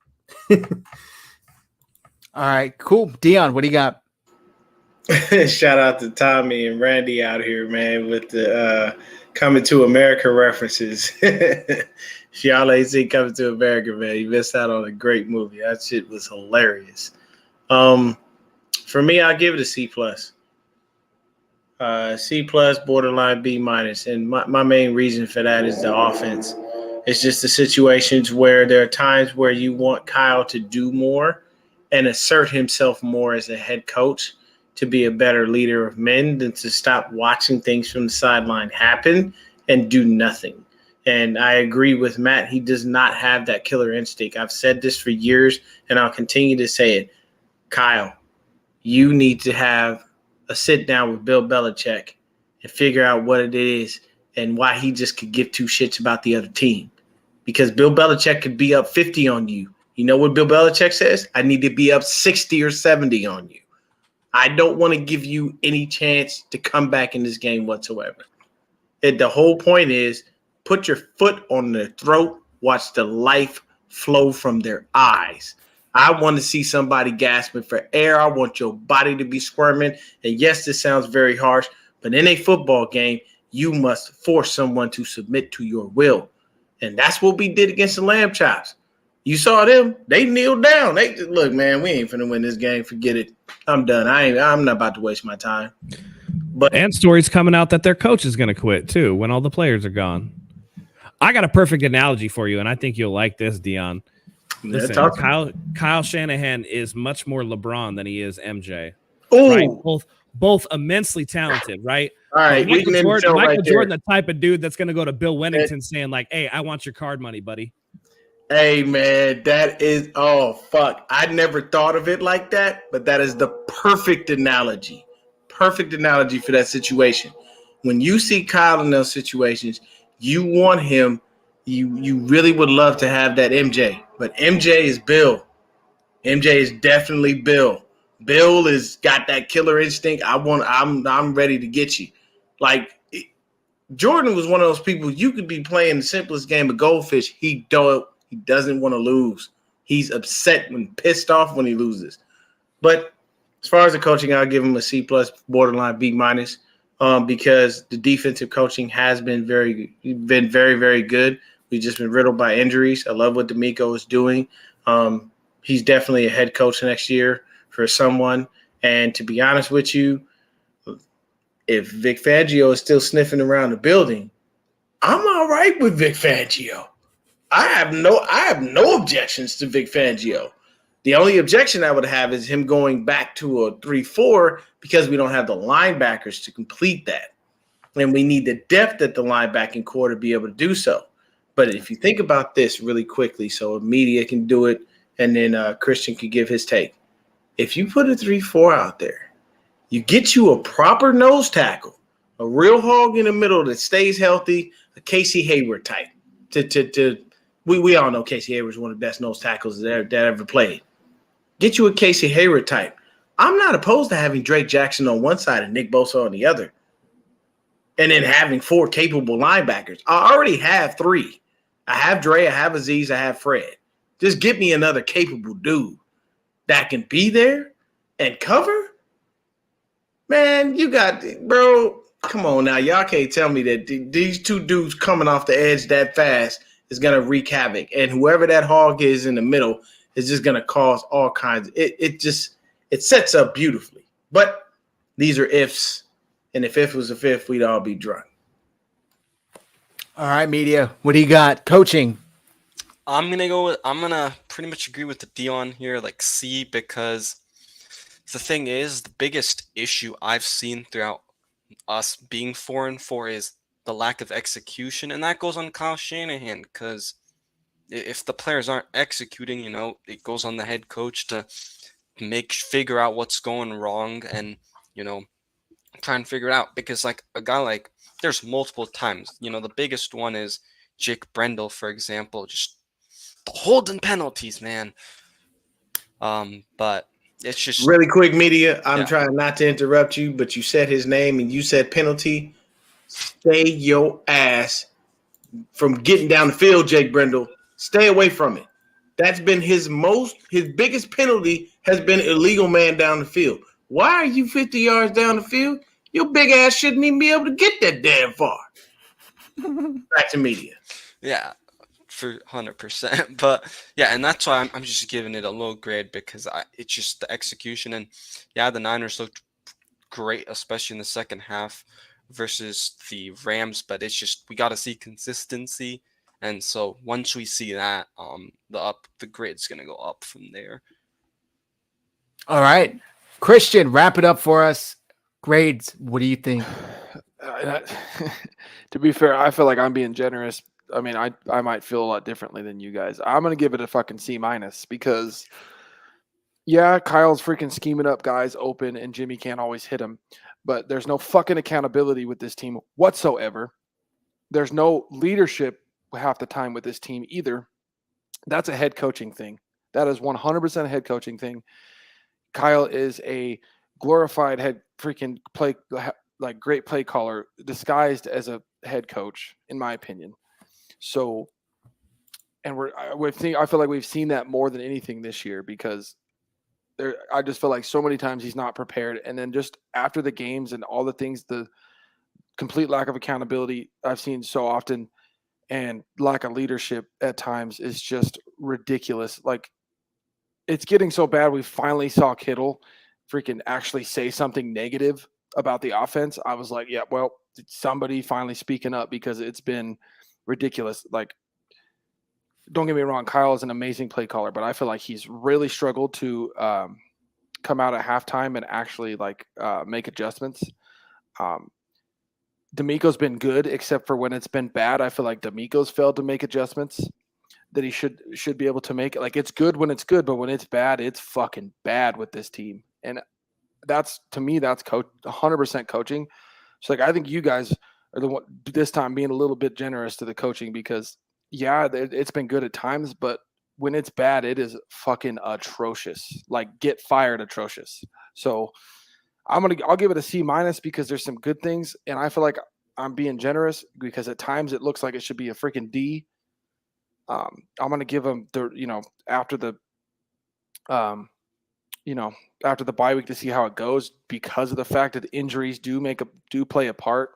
All right, cool. Dion, what do you got? Shout out to Tommy and Randy out here, man, with the Coming to America references. Y'all ain't seen Coming to America, man. You missed out on a great movie. That shit was hilarious. For me, I'll give it a C+. C+, borderline B-. And my main reason for that is the offense. It's just the situations where there are times where you want Kyle to do more and assert himself more as a head coach, to be a better leader of men, than to stop watching things from the sideline happen and do nothing. And I agree with Matt. He does not have that killer instinct. I've said this for years, and I'll continue to say it. Kyle, you need to have a sit down with Bill Belichick and figure out what it is and why he just could give two shits about the other team. Because Bill Belichick could be up 50 on you. You know what Bill Belichick says? I need to be up 60 or 70 on you. I don't want to give you any chance to come back in this game whatsoever. The whole point is put your foot on their throat, watch the life flow from their eyes. I want to see somebody gasping for air. I want your body to be squirming. And yes, this sounds very harsh, but in a football game, You must force someone to submit to your will. And that's what we did against the Lamb Chops. You saw them. They kneeled down. They look, man, we ain't finna win this game. Forget it. I'm done. I'm not about to waste my time. But And stories coming out that their coach is going to quit too when all the players are gone. I got a perfect analogy for you, and I think you'll like this, Dion. Listen, Kyle Shanahan is much more LeBron than he is MJ. Right? Both immensely talented, right? All right, Michael Jordan, the type of dude that's going to go to Bill Wennington saying like, "Hey, I want your card money, buddy." Hey, man, that is fuck. I never thought of it like that, but that is the perfect analogy. Perfect analogy for that situation. When you see Kyle in those situations, you want him. You really would love to have that MJ, but MJ is Bill. MJ is definitely Bill. Bill has got that killer instinct. I'm ready to get you. Like Jordan was one of those people. You could be playing the simplest game of goldfish. He doesn't want to lose. He's upset when pissed off when he loses. But as far as the coaching, I'll give him a C+, borderline B-, because the defensive coaching has been very, very good. We've just been riddled by injuries. I love what D'Amico is doing. He's definitely a head coach next year for someone. And to be honest with you, if Vic Fangio is still sniffing around the building, I'm all right with Vic Fangio. I have no objections to Vic Fangio. The only objection I would have is him going back to a 3-4 because we don't have the linebackers to complete that. And we need the depth at the linebacking core to be able to do so. But if you think about this really quickly, so media can do it, and then Christian could give his take. If you put a 3-4 out there, you get you a proper nose tackle, a real hog in the middle that stays healthy, a Casey Hayward type. We all know Casey Hayward is one of the best nose tackles that ever played. Get you a Casey Hayward type. I'm not opposed to having Drake Jackson on one side and Nick Bosa on the other. And then having 4 capable linebackers. I already have 3. I have Dre, I have Aziz, I have Fred. Just get me another capable dude that can be there and cover. Man, you got – bro, come on now. Y'all can't tell me that these 2 dudes coming off the edge that fast is going to wreak havoc. And whoever that hog is in the middle is just going to cause all kinds – it sets up beautifully. But these are ifs. And if it was a fifth, we'd all be drunk. All right, media. What do you got? Coaching. I'm gonna pretty much agree with the Dion here, like C, because the thing is, the biggest issue I've seen throughout us being 4-4 is the lack of execution, and that goes on Kyle Shanahan, because if the players aren't executing, it goes on the head coach to figure out what's going wrong and, try and figure it out. Because like a guy there's multiple times, the biggest one is Jake Brendel, for example, just the holding penalties, man. But it's just really quick, media. I'm trying not to interrupt you, but you said his name and you said penalty. Stay your ass from getting down the field, Jake Brendel. Stay away from it. That's been his biggest penalty has been illegal man down the field. Why are you 50 yards down the field? Your big ass shouldn't even be able to get that damn far. Back to media. Yeah, for 100%. But yeah, and that's why I'm just giving it a low grade, because it's just the execution. And yeah, the Niners looked great, especially in the second half versus the Rams. But it's just, we got to see consistency. And so once we see that, the grade's gonna go up from there. All right, Christian, wrap it up for us. Grades. What do you think? To be fair, I feel like I'm being generous. I mean, I might feel a lot differently than you guys. I'm gonna give it a fucking C- because, yeah, Kyle's freaking scheming up guys open, and Jimmy can't always hit him. But there's no fucking accountability with this team whatsoever. There's no leadership half the time with this team either. That's a head coaching thing. That is 100% a head coaching thing. Kyle is a glorified great play caller disguised as a head coach, in my opinion. So, and I feel like we've seen that more than anything this year, because I just feel like so many times he's not prepared. And then just after the games and all the things, the complete lack of accountability I've seen so often, and lack of leadership at times is just ridiculous. Like, it's getting so bad. We finally saw Kittle freaking actually say something negative about the offense. I was like, yeah, well, somebody finally speaking up, because it's been ridiculous. Like, don't get me wrong, Kyle is an amazing play caller, but I feel like he's really struggled to come out at halftime and actually make adjustments. D'Amico's been good, except for when it's been bad. I feel like D'Amico's failed to make adjustments that he should be able to make. Like, it's good when it's good, but when it's bad, it's fucking bad with this team. And that's, to me, that's 100% coaching. So, like, I think you guys are the one this time being a little bit generous to the coaching, because yeah, it's been good at times, but when it's bad, it is fucking atrocious. Like, get fired atrocious. So I'll give it a C- because there's some good things, and I feel like I'm being generous because at times it looks like it should be a freaking D. I'm gonna give them after the bye week to see how it goes, because of the fact that injuries do play a part.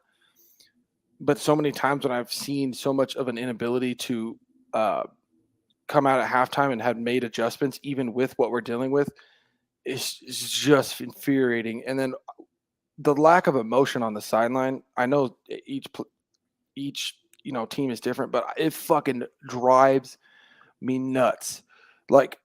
But so many times when I've seen so much of an inability to come out at halftime and have made adjustments, even with what we're dealing with, it's just infuriating. And then the lack of emotion on the sideline. I know each team is different, but it fucking drives me nuts. Like,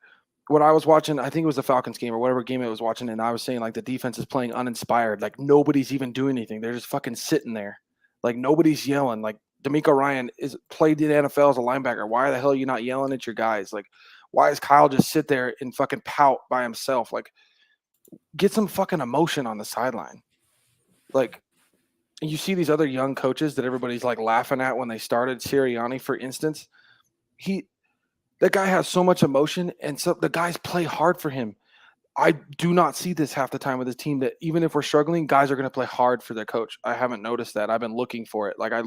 when I was watching, I think it was the Falcons game or whatever game I was watching, and I was saying, like, the defense is playing uninspired. Like, nobody's even doing anything. They're just fucking sitting there. Like, nobody's yelling. Like, D'Amico Ryan played in the NFL as a linebacker. Why the hell are you not yelling at your guys? Like, why does Kyle just sit there and fucking pout by himself? Like, get some fucking emotion on the sideline. Like, you see these other young coaches that everybody's like laughing at when they started. Sirianni, for instance, that guy has so much emotion, and so the guys play hard for him. I do not see this half the time with this team, that even if we're struggling, guys are going to play hard for their coach. I haven't noticed that. I've been looking for it. Like, I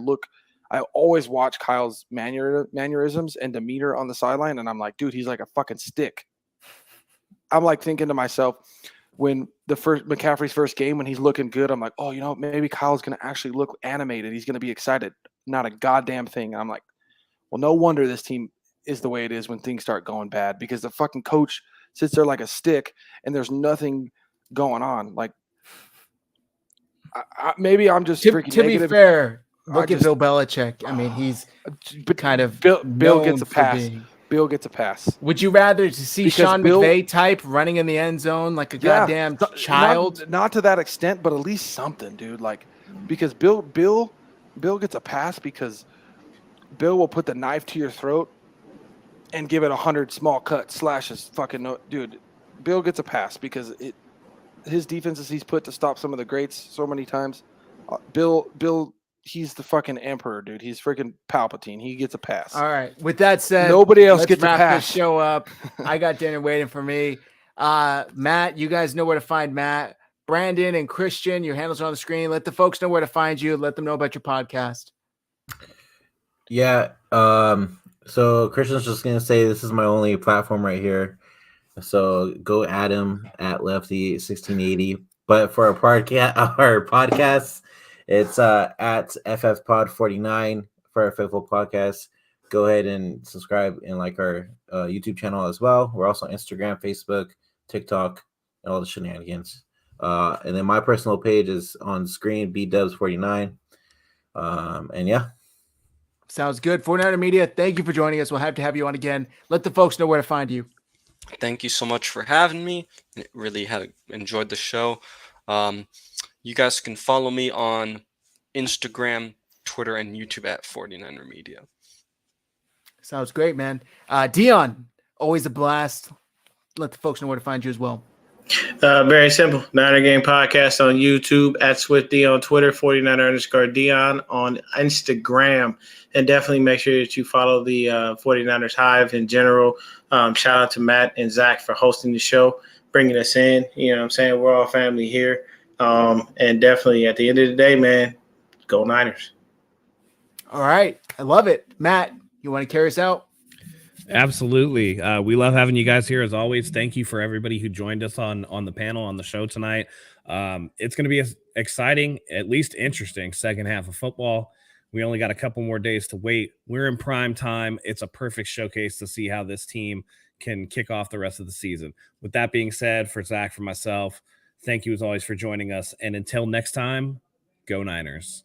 always watch Kyle's mannerisms and demeanor on the sideline, and I'm like, dude, he's like a fucking stick. I'm like thinking to myself, when McCaffrey's first game, when he's looking good, I'm like, oh, maybe Kyle's going to actually look animated. He's going to be excited. Not a goddamn thing. And I'm like, well, no wonder this team is the way it is when things start going bad, because the fucking coach sits there like a stick and there's nothing going on. Like, maybe I'm just freaking to negative. be fair, look at Bill Belichick. I mean, he's kind of Bill gets a pass. Bill gets a pass. Would you rather see Sean McVay type running in the end zone like a goddamn child? Not to that extent, but at least something, dude. Like, because Bill gets a pass because Bill will put the knife to your throat and give it 100 small cut slashes. Dude, Bill gets a pass because his defenses he's put to stop some of the greats so many times. Bill, he's the fucking emperor, dude. He's freaking Palpatine. He gets a pass. All right. With that said, nobody else gets a pass. Wrap this show up. I got dinner waiting for me. Matt, you guys know where to find Matt. Brandon and Christian, your handles are on the screen. Let the folks know where to find you. Let them know about your podcast. Yeah. So Christian's just gonna say this is my only platform right here. So go at him at Lefty1680. But for our podcasts, it's at FFPOD49 for our FFO podcast. Go ahead and subscribe and like our YouTube channel as well. We're also on Instagram, Facebook, TikTok, and all the shenanigans. And then my personal page is on screen, BDubs49. And yeah. Sounds good. 49er Media, thank you for joining us. We'll have to have you on again. Let the folks know where to find you. Thank you so much for having me. Really enjoyed the show. You guys can follow me on Instagram, Twitter, and YouTube at 49er Media. Sounds great, man. Deon, always a blast. Let the folks know where to find you as well. Very simple. Niner Game Podcast on YouTube, at SwiftD on Twitter, 49er_Deon on Instagram. And definitely make sure that you follow the 49ers Hive in general. Shout out to Matt and Zach for hosting the show, bringing us in. You know what I'm saying? We're all family here. And definitely at the end of the day, man, go Niners. All right. I love it. Matt, you want to carry us out? Absolutely. We love having you guys here as always. Thank you for everybody who joined us on the panel on the show tonight. It's going to be an exciting, at least interesting second half of football. We only got a couple more days to wait. We're in prime time. It's a perfect showcase to see how this team can kick off the rest of the season. With that being said, for Zach, for myself, thank you as always for joining us. And until next time, go Niners.